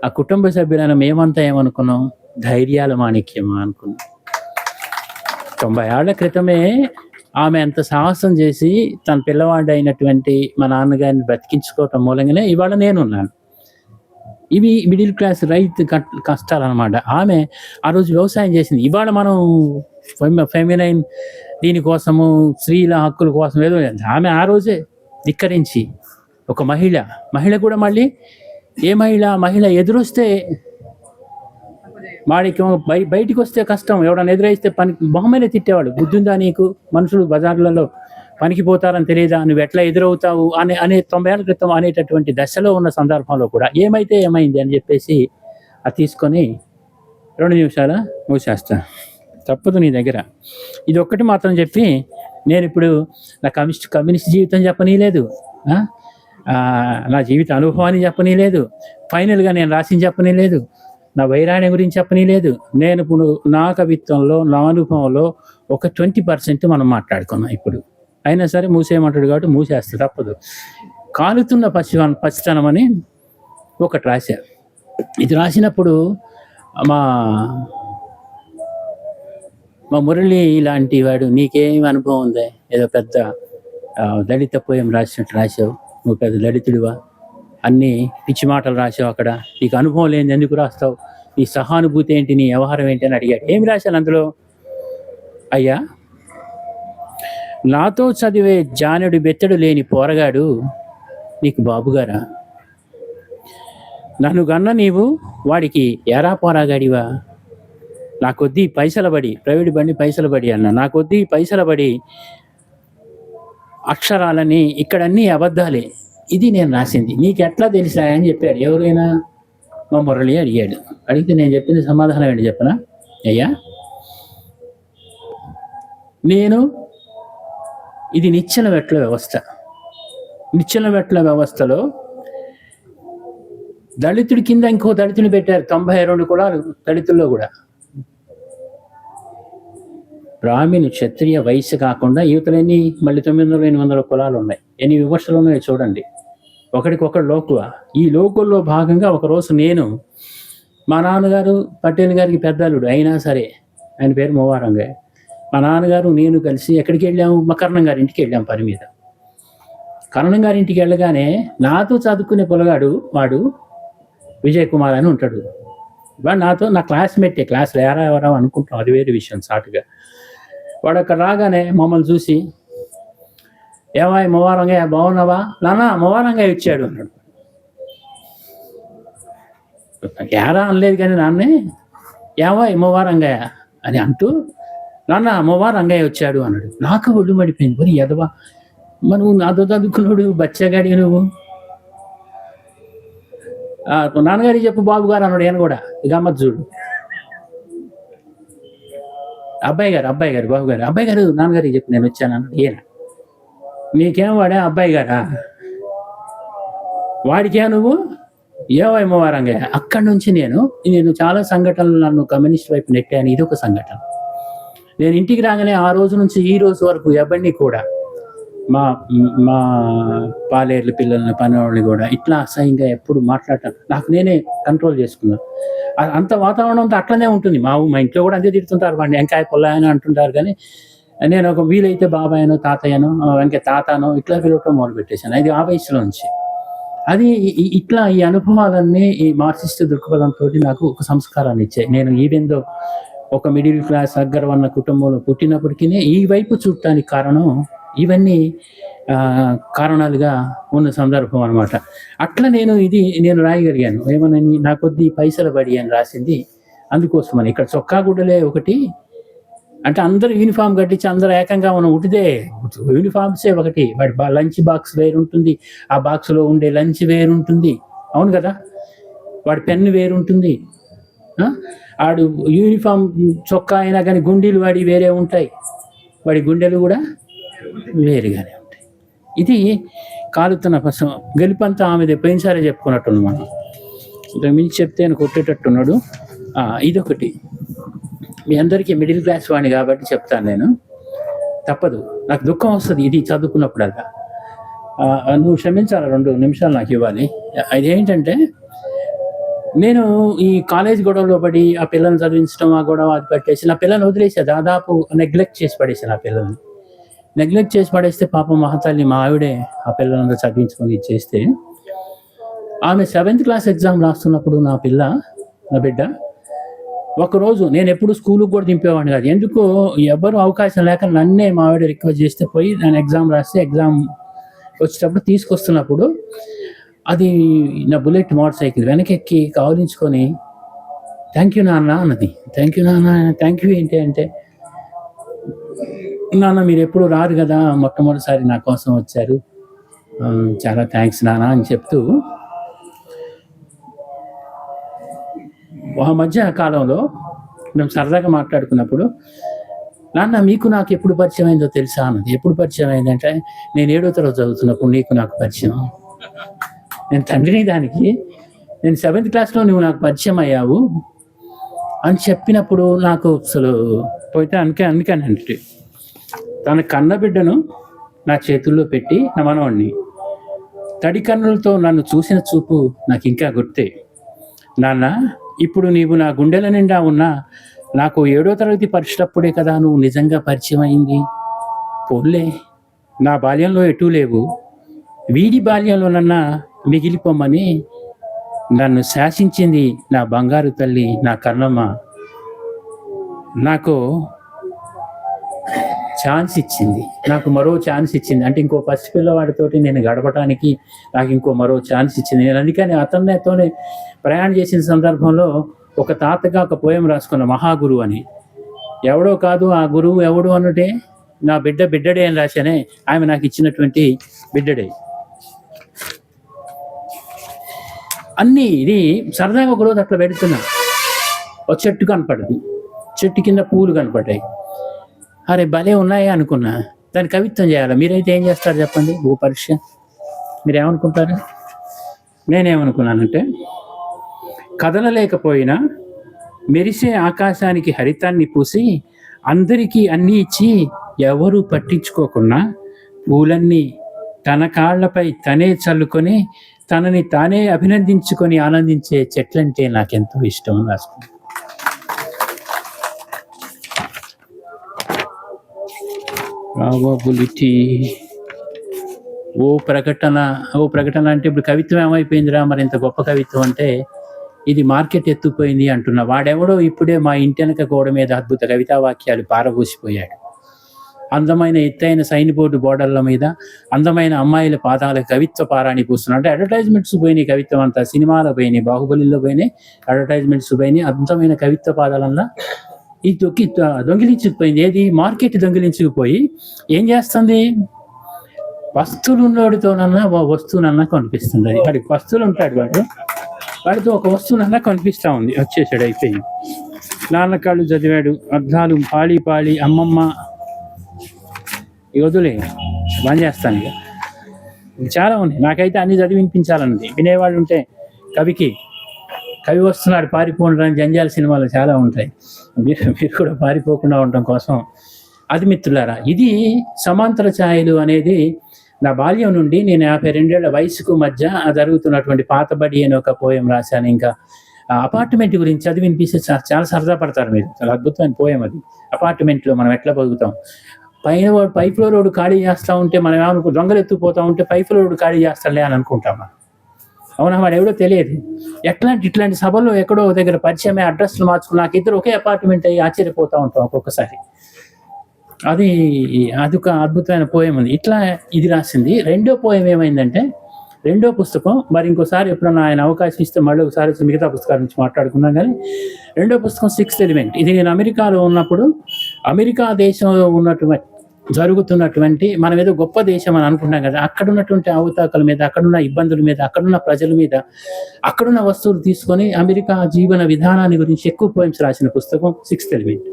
ఆ కుటుంబ సభ్యులను మేమంతా ఏమనుకున్నాం? ధైర్యాల మాణిక్యమా అనుకున్నాం. 90 ఏళ్ల క్రితమే ఆమె అంత సాహసం చేసి తన పిల్లవాడు అయినటువంటి మా నాన్నగారిని బ్రతికించుకోవటం మూలంగానే ఇవాళ నేనున్నాను. ఇవి మిడిల్ క్లాస్ రైతు కష్టాలు అనమాట. ఆమె ఆ రోజు వ్యవసాయం చేసింది. ఇవాళ మనం ఫెమినైన్ దీనికోసము, స్త్రీల హక్కుల కోసం ఏదో, ఆమె ఆ రోజే ధిక్కరించి ఒక మహిళ కూడా మళ్ళీ ఏ మహిళ ఎదురొస్తే మాణిక్యం, బయటికి వస్తే కష్టం. ఎవడన్నా ఎదురైస్తే మొహమైన తిట్టేవాడు. బుద్ధుందా నీకు? మనుషులు బజార్లలో పనికి పోతారని తెలియదా? నువ్వు ఎట్లా ఎదురవుతావు అనే 90 ఏళ్ల క్రితం అనేటటువంటి దశలో ఉన్న సందర్భంలో కూడా ఏమైంది అని చెప్పేసి అది తీసుకొని 2 నిమిషాలు మూసేస్తా. తప్పదు నీ దగ్గర. ఇది ఒక్కటి మాత్రం చెప్పి నేను ఇప్పుడు నా కమ్యూనిస్ట్ జీవితం చెప్పనీలేదు, నా జీవిత అనుభవాన్ని చెప్పనీలేదు, ఫైనల్గా నేను రాసింది చెప్పనీలేదు, నా వైరాణ్యం గురించి చెప్పనీలేదు. నేను ఇప్పుడు నా కవిత్వంలో, నా అనుభవంలో ఒక 20% మనం మాట్లాడుకున్నాం ఇప్పుడు. అయినా సరే మూసేయమంటాడు కాబట్టి మూసేస్తా, తప్పదు. కాలుతున్న పసితనం అని ఒకటి రాశా. ఇది రాసినప్పుడు మా మురళి లాంటి వాడు, నీకేం అనుభవం ఉంది? ఏదో పెద్ద దళిత పోయం రాసినట్టు రాసావు, నువ్వు పెద్ద దళితుడివా, అన్నీ పిచ్చి మాటలు రాసావు, అక్కడ నీకు అనుభవం లేని ఎందుకు రాస్తావు, నీ సహానుభూతి ఏంటి, నీ వ్యవహారం ఏంటి అని అడిగాడు. ఏమి రాశాను అందులో? అయ్యా, నాతో చదివే జానుడు బెత్తడు లేని పోరగాడు నీకు బాబుగారా? నన్ను గన్న నీవు వాడికి ఎరా పోరాగాడివా? నా కొద్దీ పైసల బడి, ప్రైవేట్ బండి పైసల బడి అన్న, నా కొద్దీ పైసల బడి అక్షరాలని ఇక్కడన్నీ అబద్ధాలే. ఇది నేను రాసింది, నీకు ఎట్లా తెలిసా అని చెప్పాడు. ఎవరైనా మా మురళి అడిగాడు. అడిగితే నేను చెప్పిన సమాధానం ఏంటి చెప్పనా? అయ్యా, నేను ఇది నిచ్చెన వెట్ల వ్యవస్థ. నిచ్చెన వెట్ల వ్యవస్థలో దళితుడి కింద ఇంకో దళితుని పెట్టారు. 92 కులాలు దళితుల్లో కూడా. బ్రాహ్మణి, క్షత్రియ, వైశ్య కాకుండా యువతలన్నీ మళ్ళీ 900-800 కులాలు ఉన్నాయి. ఎన్ని విమర్శలు ఉన్నాయో చూడండి. ఒకడికొకడు లోకువ. ఈ లోకుల్లో భాగంగా ఒకరోజు నేను, మా నాన్నగారు పటేల్ గారికి పెద్దలుడు అయినా సరే, ఆయన పేరు మోవారంగయ్య, మా నాన్నగారు నేను కలిసి ఎక్కడికి వెళ్ళాము? మా కర్ణం గారి ఇంటికి వెళ్ళాం పని మీద. కర్ణం గారి ఇంటికి వెళ్ళగానే నాతో చదువుకునే పొలగాడు వాడు విజయ్ కుమార్ అని ఉంటాడు. వాడు నాతో, నా క్లాస్మేటే, క్లాస్లో ఎవరో అనుకుంటాం, అది వేరే విషయం సాటుగా. వాడు అక్కడ రాగానే మమ్మల్ని చూసి, ఏమాయి మోవారంగయ్య బాగున్నావా? నాన్న మోవారంగయ్య వచ్చాడు అన్నాడు. ఏరా అనలేదు కానీ నాన్నే, ఏమాయి మోవారంగయ్య అని అంటూ, నాన్న మోవారంగయ్య వచ్చాడు అన్నాడు. నాకు ఒళ్ళు మడిపోయింది. మరి ఎదవా, నువ్వు నాతో చదువుకున్నాడు బచ్చగాడి నువ్వు, నాన్నగారికి చెప్పు బాబు గారు అన్నాడు. ఆయన కూడా గమ్మత్ చూడు. అబ్బాయి గారు బాబు గారు, అబ్బాయి గారు నాన్నగారికి చెప్పు నేను వచ్చాను అన్నాడు. ఈయన, నీకేం వాడా అబ్బాయి గారా? వాడికే నువ్వు ఏమో వారంగయ్య. అక్కడి నుంచి నేను చాలా సంఘటనలు నన్ను కమ్యూనిస్ట్ వైపు నెట్టాను. ఇది ఒక సంఘటన. నేను ఇంటికి రాగానే ఆ రోజు నుంచి ఈ రోజు వరకు ఎవరిని కూడా, మా పాలేర్ల పిల్లల్ని, పనివాళ్ళని కూడా ఇట్లా అసహ్యంగా ఎప్పుడు మాట్లాడటం నాకు నేనే కంట్రోల్ చేసుకున్నాను. అంత వాతావరణం అంతా అట్లనే ఉంటుంది. మా ఇంట్లో కూడా అంతే తిడుతుంటారు, వాడిని వెంకాయ పొల్లాయనో అంటుంటారు. కానీ నేను ఒక వీలైతే బాబాయనో తాతయ్యనో వెంకాయ తాతనో ఇట్లా పిలవటం మొదలు పెట్టేశాను. అది ఆ వయసులో నుంచి. అది ఇట్లా ఈ అనుభవాలన్నీ ఈ మార్క్సిస్ట్ దృక్పథంతో నాకు ఒక సంస్కారాన్ని ఇచ్చాయి. నేను ఈవెందో ఒక మిడిల్ క్లాస్ అగ్రవర్ణ కుటుంబంలో పుట్టినప్పటికీ ఈ వైపు చూడటానికి కారణం ఇవన్నీ కారణాలుగా ఉన్న సందర్భం అనమాట. అట్లా నేను రాయగలిగాను. ఏమనని నా కొద్ది పైసల బడి అని రాసింది అందుకోసమని. ఇక్కడ చొక్కా గుడ్డలే ఒకటి అంటే అందరూ యూనిఫామ్ కట్టించి అందరూ ఏకంగా మనం ఒకటిదే యూనిఫామ్సే ఒకటి. వాడి లంచ్ బాక్స్ వేరుంటుంది, ఆ బాక్స్లో ఉండే లంచ్ వేరుంటుంది, అవును కదా. వాడి పెన్ను వేరుంటుంది, ఆడు యూనిఫామ్ చొక్కా అయినా కానీ గుండీలు వాడి వేరే ఉంటాయి, వాడి గుండెలు కూడా వేరుగానే ఉంటాయి. ఇది కాలుతున్న పసం గెలుపంతా ఆమెదే. పోయినసారి చెప్పుకున్నట్టుంది మనం. ఇంతకు మించి చెప్తే ఆయన కొట్టేటట్టున్నాడు. ఇదొకటి మీ అందరికీ మిడిల్ క్లాస్ వాడిని కాబట్టి చెప్తాను నేను. తప్పదు, నాకు దుఃఖం వస్తుంది ఇది చదువుకున్నప్పుడల్లా. నువ్వు క్షమించాలి, 2 నిమిషాలు నాకు ఇవ్వాలి. అదేంటంటే నేను ఈ కాలేజ్ గొడవలో పడి ఆ పిల్లల్ని చదివించడం, ఆ గొడవ అది పెట్టేసి నా పిల్లల్ని వదిలేసా. దాదాపు నెగ్లెక్ట్ చేసి పడేసాను ఆ పిల్లల్ని. నెగ్లెక్ట్ చేసి పడేస్తే పాపం మహాతల్లి మా ఆవిడే ఆ పిల్లలంతా చదివించుకొని ఇచ్చేస్తే ఆమె 7th క్లాస్ ఎగ్జామ్ రాస్తున్నప్పుడు నా బిడ్డ ఒకరోజు నేను ఎప్పుడు స్కూల్కి కూడా దింపేవాడిని కాదు. ఎందుకో ఎవరు అవకాశం లేక నన్నే మా ఆవిడ రిక్వెస్ట్ చేస్తే పోయి నేను ఎగ్జామ్ రాస్తే ఎగ్జామ్ వచ్చేటప్పుడు తీసుకొస్తున్నప్పుడు అది నా బుల్లెట్ మోటార్ సైకిల్ వెనకెక్కి కావలించుకొని థ్యాంక్ యూ నాన్న అన్నది. థ్యాంక్ యూ నాన్న. థ్యాంక్ యూ ఏంటి అంటే, నాన్న మీరు ఎప్పుడు రారు కదా, మొట్టమొదటిసారి నా కోసం వచ్చారు, చాలా థ్యాంక్స్ నాన్న అని చెప్తూ ఆ మధ్య కాలంలో మేము సరదాగా మాట్లాడుకున్నప్పుడు నాన్న మీకు నాకు ఎప్పుడు పరిచయం అయిందో తెలుసా అన్నది. ఎప్పుడు పరిచయం అయిందంటే నేను 7వ తరగతి చదువుతున్నప్పుడు నీకు నాకు పరిచయం. నేను తండ్రిని దానికి. నేను 7th క్లాస్లో నువ్వు నాకు పరిచయం అయ్యావు అని చెప్పినప్పుడు నాకు అసలు పోతే అందుకనంటే తన కన్నబిడ్డను నా చేతుల్లో పెట్టి నా మనవాడిని తడి కన్నులతో నన్ను చూసిన చూపు నాకు ఇంకా గుర్తే. నాన్న ఇప్పుడు నీవు నా గుండెల నిండా ఉన్నా నాకు 7వ తరగతి పరీక్షలప్పుడే కదా నువ్వు నిజంగా పరిచయం అయింది. పోన్లే, నా బాల్యంలో ఎటూ లేవు, వీడి బాల్యంలోనన్నా మిగిలిపోమని నన్ను శాసించింది నా బంగారు తల్లి, నా కన్నమ్మ. నాకు ఛాన్స్ ఇచ్చింది, నాకు మరో ఛాన్స్ ఇచ్చింది. అంటే ఇంకో పసి పిల్లవాడితోటి నేను గడపడానికి నాకు ఇంకో మరో ఛాన్స్ ఇచ్చింది. నేను అందుకని అతనితోనే ప్రయాణం చేసిన సందర్భంలో ఒక తాతగా ఒక పోయం రాసుకున్న మహాగురువు అని. ఎవడో కాదు ఆ గురువు ఎవడు అన్నట్టే నా బిడ్డడే అని రాశానే, ఆమె నాకు ఇచ్చినటువంటి బిడ్డడే. అన్నీ ఇది సరదాగా ఒకరోజు అట్లా పెడుతున్నా, ఒక చెట్టు కనపడింది, చెట్టు కింద పూలు కనపడ్డాయి. అరే భలే ఉన్నాయా అనుకున్నా, దాన్ని కవిత్వం చేయాలి. మీరైతే ఏం చేస్తారు చెప్పండి, ఓ పరీక్ష మీరేమనుకుంటారు? నేనేమనుకున్నానంటే, కదలలేకపోయినా మెరిసే ఆకాశానికి హరితాన్ని పూసి అందరికీ అన్నీ ఇచ్చి ఎవరూ పట్టించుకోకుండా పూలన్నీ తన కాళ్లపై తనే చల్లుకొని తనని తానే అభినందించుకొని ఆనందించే చెట్లంటే నాకెంతో ఇష్టం రాసుకున్నాను. ప్రాబబిలిటీ ఓ ప్రకటన అంటే ఇప్పుడు కవిత్వం ఏమైపోయిందిరా, మరి ఇంత గొప్ప కవిత్వం అంటే ఇది మార్కెట్ ఎత్తుపోయింది అంటున్నా. వాడెవడో ఇప్పుడే మా ఇంటి వెనక గోడ మీద అద్భుత కవితా వాక్యాలు పారబోసిపోయాడు. అందమైన ఎత్తైన సైన్ బోర్డు బోర్డర్ల మీద అందమైన అమ్మాయిల పాదాల కవిత్వ పారాణి పూస్తున్నాడు. అంటే అడ్వర్టైజ్మెంట్స్ పోయినాయి, కవిత్వం అంతా సినిమాలో పోయినాయి, బాహుబలిలో పోయినాయి, అడ్వర్టైజ్మెంట్స్ పోయినాయి. అందమైన కవిత్వ పాదాలన్నా ఈ దొంగిలించుకుపోయింది. ఏది మార్కెట్ దొంగిలించుకుపోయి ఏం చేస్తుంది, వస్తువులు ఉన్నోడితోనన్నా వస్తువునన్నా కనిపిస్తుంది. అది వాడికి వస్తువులు ఉంటాడు, వాడితో ఒక వస్తువునన్నా కనిపిస్తూ ఉంది. వచ్చేసాడు, అయిపోయింది. నాన్నకాళ్ళు చదివాడు, అర్థాలు పాళి అమ్మమ్మ వదులే బంద్ చేస్తాను. ఇక చాలా ఉన్నాయి, నాకైతే అన్ని చదివి వినిపించాలన్నది. వినేవాళ్ళు ఉంటే కవి వస్తున్నాడు పారిపోండి అని జంజాల సినిమాలు చాలా ఉంటాయి. మీరు కూడా పారిపోకుండా ఉండటం కోసం అది మిత్రులారా. ఇది సమాంతర ఛాయలు అనేది నా బాల్యం నుండి నేను 52 ఏళ్ల వయసుకు మధ్య జరుగుతున్నటువంటి పాతబడి అని ఒక పోయం రాశాను. ఇంకా అపార్ట్మెంట్ గురించి చదివి వినిపిస్తే చాలా సరదా పడతారు మీరు. చాలా అద్భుతమైన పోయం అది. అపార్ట్మెంట్లో మనం ఎట్లా బతుకుతాం, పై ఫ్లోర్ రోడ్డు ఖాళీ చేస్తూ ఉంటే మనం ఏమనుకో, దొంగలు ఎత్తుకుపోతూ ఉంటే పై ఫ్లోర్ రోడ్డు ఖాళీ చేస్తాడులే అని అనుకుంటాం. అవునా, వాడు ఎవడో తెలియదు. ఇట్లాంటి సభలో ఎక్కడో దగ్గర పరిచయమే, అడ్రస్లు మార్చుకుని నాకు ఇద్దరు ఒకే అపార్ట్మెంట్ అయ్యి ఆశ్చర్యపోతూ ఉంటాం ఒక్కొక్కసారి. అదొక అద్భుతమైన పోయం ఉంది. ఇట్లా ఇది రాసింది. రెండో పోయం ఏమైందంటే, రెండో పుస్తకం మరి ఇంకోసారి ఎప్పుడన్నా ఆయన అవకాశం ఇస్తే మళ్ళీ ఒకసారి మిగతా పుస్తకాల నుంచి మాట్లాడుకున్నాం. కానీ రెండో పుస్తకం సిక్స్త్ ఎలిమెంట్. ఇది నేను అమెరికాలో ఉన్నప్పుడు, అమెరికా దేశంలో జరుగుతున్నటువంటి, మనం ఏదో గొప్ప దేశం అని అనుకుంటాం కదా, అక్కడ ఉన్నటువంటి అవతాకల మీద, అక్కడున్న ఇబ్బందుల మీద, అక్కడున్న ప్రజల మీద, అక్కడున్న వస్తువులు తీసుకొని అమెరికా జీవన విధానాన్ని గురించి ఎక్కువ పోయిమ్స్ రాసిన పుస్తకం సిక్స్త్ ఎలిమెంట్.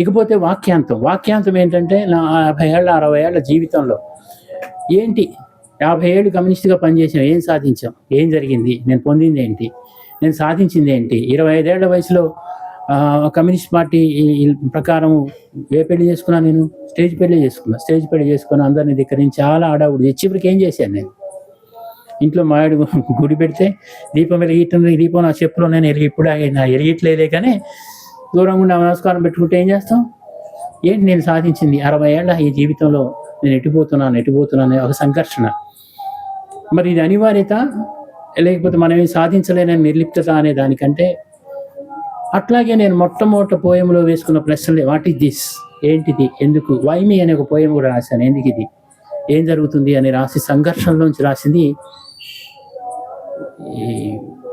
ఇకపోతే వాక్యాంతం ఏంటంటే, నా 50 ఏళ్ళ 60 ఏళ్ళ జీవితంలో ఏంటి, 50 ఏళ్ళు కమ్యూనిస్ట్గా పనిచేసాం, ఏం సాధించాం, ఏం జరిగింది, నేను పొందింది ఏంటి, నేను సాధించింది ఏంటి, 25 ఏళ్ల వయసులో కమ్యూనిస్ట్ పార్టీ ప్రకారం పెళ్లి చేసుకున్నా, నేను స్టేజ్ పెళ్లి చేసుకున్నా, అందరినీ ధిక్కరించి చాలా ఆడావుడు చివరికి ఏం చేశాను నేను, ఇంట్లో మాడు గుడి పెడితే దీపం వెలిగిస్తుంది, దీపం నా చెప్పులో నేను ఇప్పుడు నా ఎలిగిట్లేదే, కానీ దూరంగా ఉండి నమస్కారం పెట్టుకుంటే ఏం చేస్తాం, ఏంటి నేను సాధించింది, 60 ఏళ్ళ ఈ జీవితంలో నేను ఎటుపోతున్నాను ఒక సంఘర్షణ. మరి ఇది అనివార్యత, లేకపోతే మనం ఏం సాధించలేనని నిర్లిప్తత అనే దానికంటే, అట్లాగే నేను మొట్టమొదటి పోయంలో వేసుకున్న ప్రశ్నలే, వాట్ ఈస్ దిస్, ఏంటిది, ఎందుకు, వై మీ అనే ఒక పోయం కూడా రాశాను. ఎందుకు ఇది, ఏం జరుగుతుంది అని రాసి సంఘర్షణలోంచి రాసింది ఈ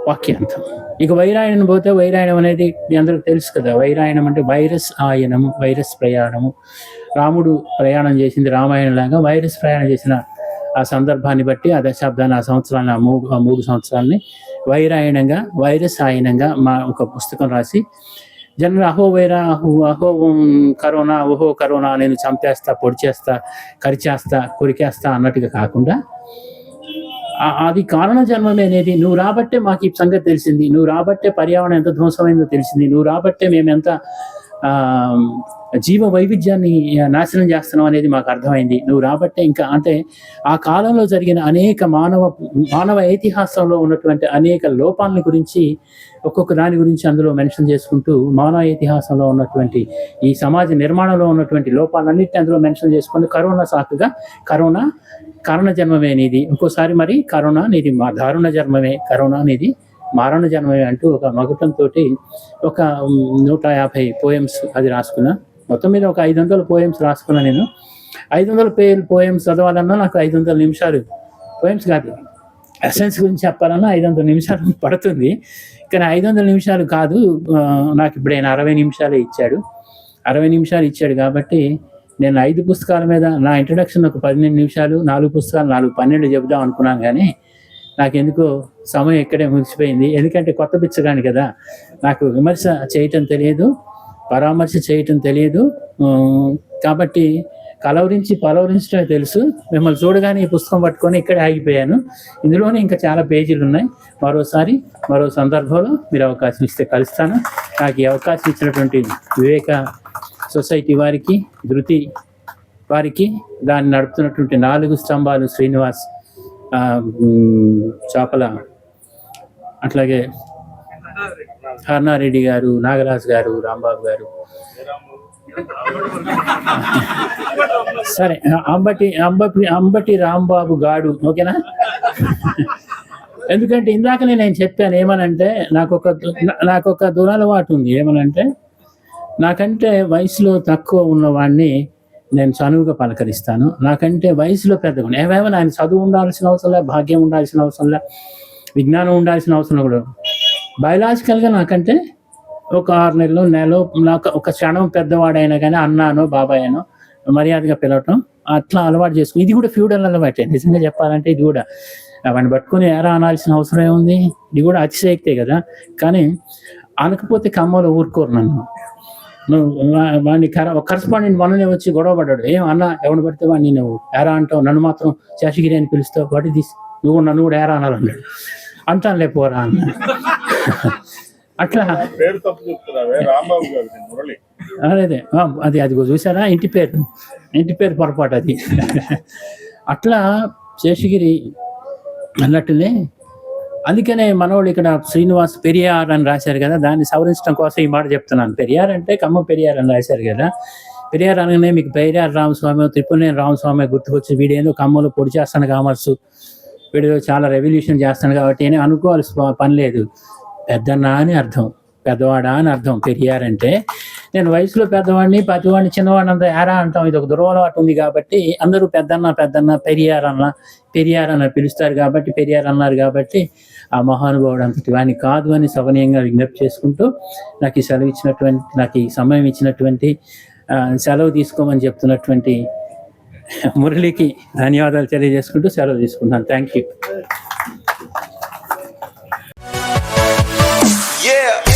వాక్యాంతం. ఇక వైరాయణం పోతే, వైరాయణం అనేది మీ అందరికి తెలుసు కదా. వైరాయణం అంటే వైరస్ ప్రయాణము. రాముడు ప్రయాణం చేసింది రామాయణం లాగా, వైరస్ ప్రయాణం చేసిన ఆ సందర్భాన్ని బట్టి, ఆ దశాబ్దాన్ని, ఆ సంవత్సరాన్ని, ఆ మూడు సంవత్సరాలని వైరస్ ఆయనంగా ఒక పుస్తకం రాసి, జనరల్ అహో కరోనా నేను చంపేస్తా, పొడి చేస్తా, కరిచేస్తా, కొరికేస్తా అన్నట్టుగా కాకుండా, అది కారణ జన్మమే అనేది, నువ్వు రాబట్టే మాకు ఈ సంగతి తెలిసింది, నువ్వు రాబట్టే పర్యావరణం ఎంత ధ్వంసమైందో తెలిసింది, నువ్వు రాబట్టే మేము ఎంత జీవ వైవిధ్యాన్ని నాశనం చేస్తున్నాం అనేది మాకు అర్థమైంది, నువ్వు రాబట్టే. ఇంకా అంటే ఆ కాలంలో జరిగిన అనేక మానవ ఇతిహాసంలో ఉన్నటువంటి అనేక లోపాలని గురించి, ఒక్కొక్క దాని గురించి అందులో మెన్షన్ చేసుకుంటూ, మానవ ఇతిహాసంలో ఉన్నటువంటి ఈ సమాజ నిర్మాణంలో ఉన్నటువంటి లోపాలన్నింటినీ అందులో మెన్షన్ చేసుకుంటూ, కరోనా సాకుగా కారణ జన్మమే నీది, ఇంకోసారి మరి కరోనా నీది దారుణ జన్మమే, కరోనా నీది మారణ జన్మమే అంటూ ఒక మగుటంతో ఒక 150 పోయమ్స్ అది రాసుకున్నా. మొత్తం మీద ఒక 500 పోయమ్స్ రాసుకున్నా. నేను 500 పోయమ్స్ చదవాలన్నా నాకు 500 నిమిషాలు, పోయమ్స్ కాదు, ఎసెన్స్ గురించి చెప్పాలన్నా 500 నిమిషాలు పడుతుంది. కానీ 500 నిమిషాలు కాదు, నాకు ఇప్పుడు ఆయన 60 నిమిషాలే ఇచ్చాడు. 60 నిమిషాలు ఇచ్చాడు కాబట్టి నేను 5 పుస్తకాల మీద నా ఇంట్రడక్షన్ ఒక 18 నిమిషాలు, 4 పుస్తకాలు 12 చెబుదాం అనుకున్నాను. కానీ నాకెందుకో సమయం ఇక్కడే ముగిసిపోయింది. ఎందుకంటే కొత్త బిచ్చగాని కదా, నాకు విమర్శ చేయటం తెలియదు, పరామర్శ చేయటం తెలియదు. కాబట్టి పలవరించడం తెలుసు. మిమ్మల్ని చూడగానే ఈ పుస్తకం పట్టుకొని ఇక్కడే ఆగిపోయాను. ఇందులోనే ఇంకా చాలా పేజీలు ఉన్నాయి. మరో సందర్భంలో మీరు అవకాశం ఇస్తే కలుస్తాను. నాకు ఈ అవకాశం ఇచ్చినటువంటి వివేక సొసైటీ వారికి, ధృతి వారికి, దాన్ని నడుపుతున్నటువంటి 4 స్తంభాలు శ్రీనివాస్ చాపల, అట్లాగే హర్నారెడ్డి గారు, నాగరాజు గారు, రాంబాబు గారు, సరే అంబటి రాంబాబు గాడు, ఓకేనా? ఎందుకంటే ఇందాకనే నేను చెప్పాను ఏమనంటే, నాకు ఒక దురలవాటు ఉంది. ఏమనంటే, నాకంటే వయసులో తక్కువ ఉన్నవాడిని నేను చనువుగా పలకరిస్తాను. నాకంటే వయసులో పెద్దగా ఏమేమో ఆయన చదువు ఉండాల్సిన అవసరంలే, భాగ్యం ఉండాల్సిన అవసరంలే, విజ్ఞానం ఉండాల్సిన అవసరం కూడా. బయలాజికల్గా నాకంటే ఒక 6 నెలలో నాకు ఒక క్షణం పెద్దవాడైనా కానీ అన్నానో బాబాయనో మర్యాదగా పిలవటం అట్లా అలవాటు చేసుకుని, ఇది కూడా ఫ్యూడల్ అలవాటే నిజంగా చెప్పాలంటే. ఇది కూడా వాడిని పట్టుకొని ఎరా అనాల్సిన అవసరం ఏముంది, ఇది కూడా అతిశయక్తే కదా. కానీ అనకపోతే కమ్మలో ఊరుకోరు నన్ను. వాడిని కరస్పాండెంట్ మననే వచ్చి గొడవ పడ్డాడు, ఏం అన్నా ఎవరిని పడితే వాడిని నువ్వు ఏరా అంటావు, నన్ను మాత్రం శేషగిరి అని పిలుస్తావు, వాటి తీసి నువ్వు నన్ను కూడా ఏరా అనాలన్నాడు. అంటాను లేపోరా అన్న. అట్లా అదే అది చూసారా, ఇంటి పేరు పొరపాటు అది. అట్లా శేషగిరి అన్నట్టునే. అందుకనే మనోళ్ళు ఇక్కడ శ్రీనివాస్ పెరియార్ అని రాశారు కదా, దాన్ని సవరించడం కోసం ఈ మాట చెప్తున్నాను. పెరియార్ అంటే కమ్మ పెరియార్ అని రాశారు కదా. పెరియార్ అనగానే మీకు పెరియార్ రామస్వామి, త్రిపురనేని రామస్వామి గుర్తుకొచ్చి, వీడేందో కమ్మలో పొడి చేస్తాను కామర్సు వీడు చాలా రెవల్యూషన్ చేస్తాడు కాబట్టి అని అనుకోవాల్సిన పని లేదు. పెద్దన్న అని అర్థం, పెద్దవాడా అని అర్థం. పెరియార్ అంటే నేను వయసులో పెద్దవాడిని, ప్రతివాడిని చిన్నవాడిని అంతా ఏరా అంటాం. ఇది ఒక దురలవాటు ఉంది కాబట్టి అందరూ పెద్దన్న పెరియార్ అన్న పిలుస్తారు కాబట్టి పెరియార్ అన్నారు కాబట్టి ఆ మహానుభావుడు అంతటి వాడిని కాదు అని సవనీయంగా విజ్ఞప్తి చేసుకుంటూ నాకు ఈ సమయం ఇచ్చినటువంటి సెలవు తీసుకోమని చెప్తున్నటువంటి మురళికి ధన్యవాదాలు తెలియజేసుకుంటూ సెలవు తీసుకున్నాను. Thank you. Yeah.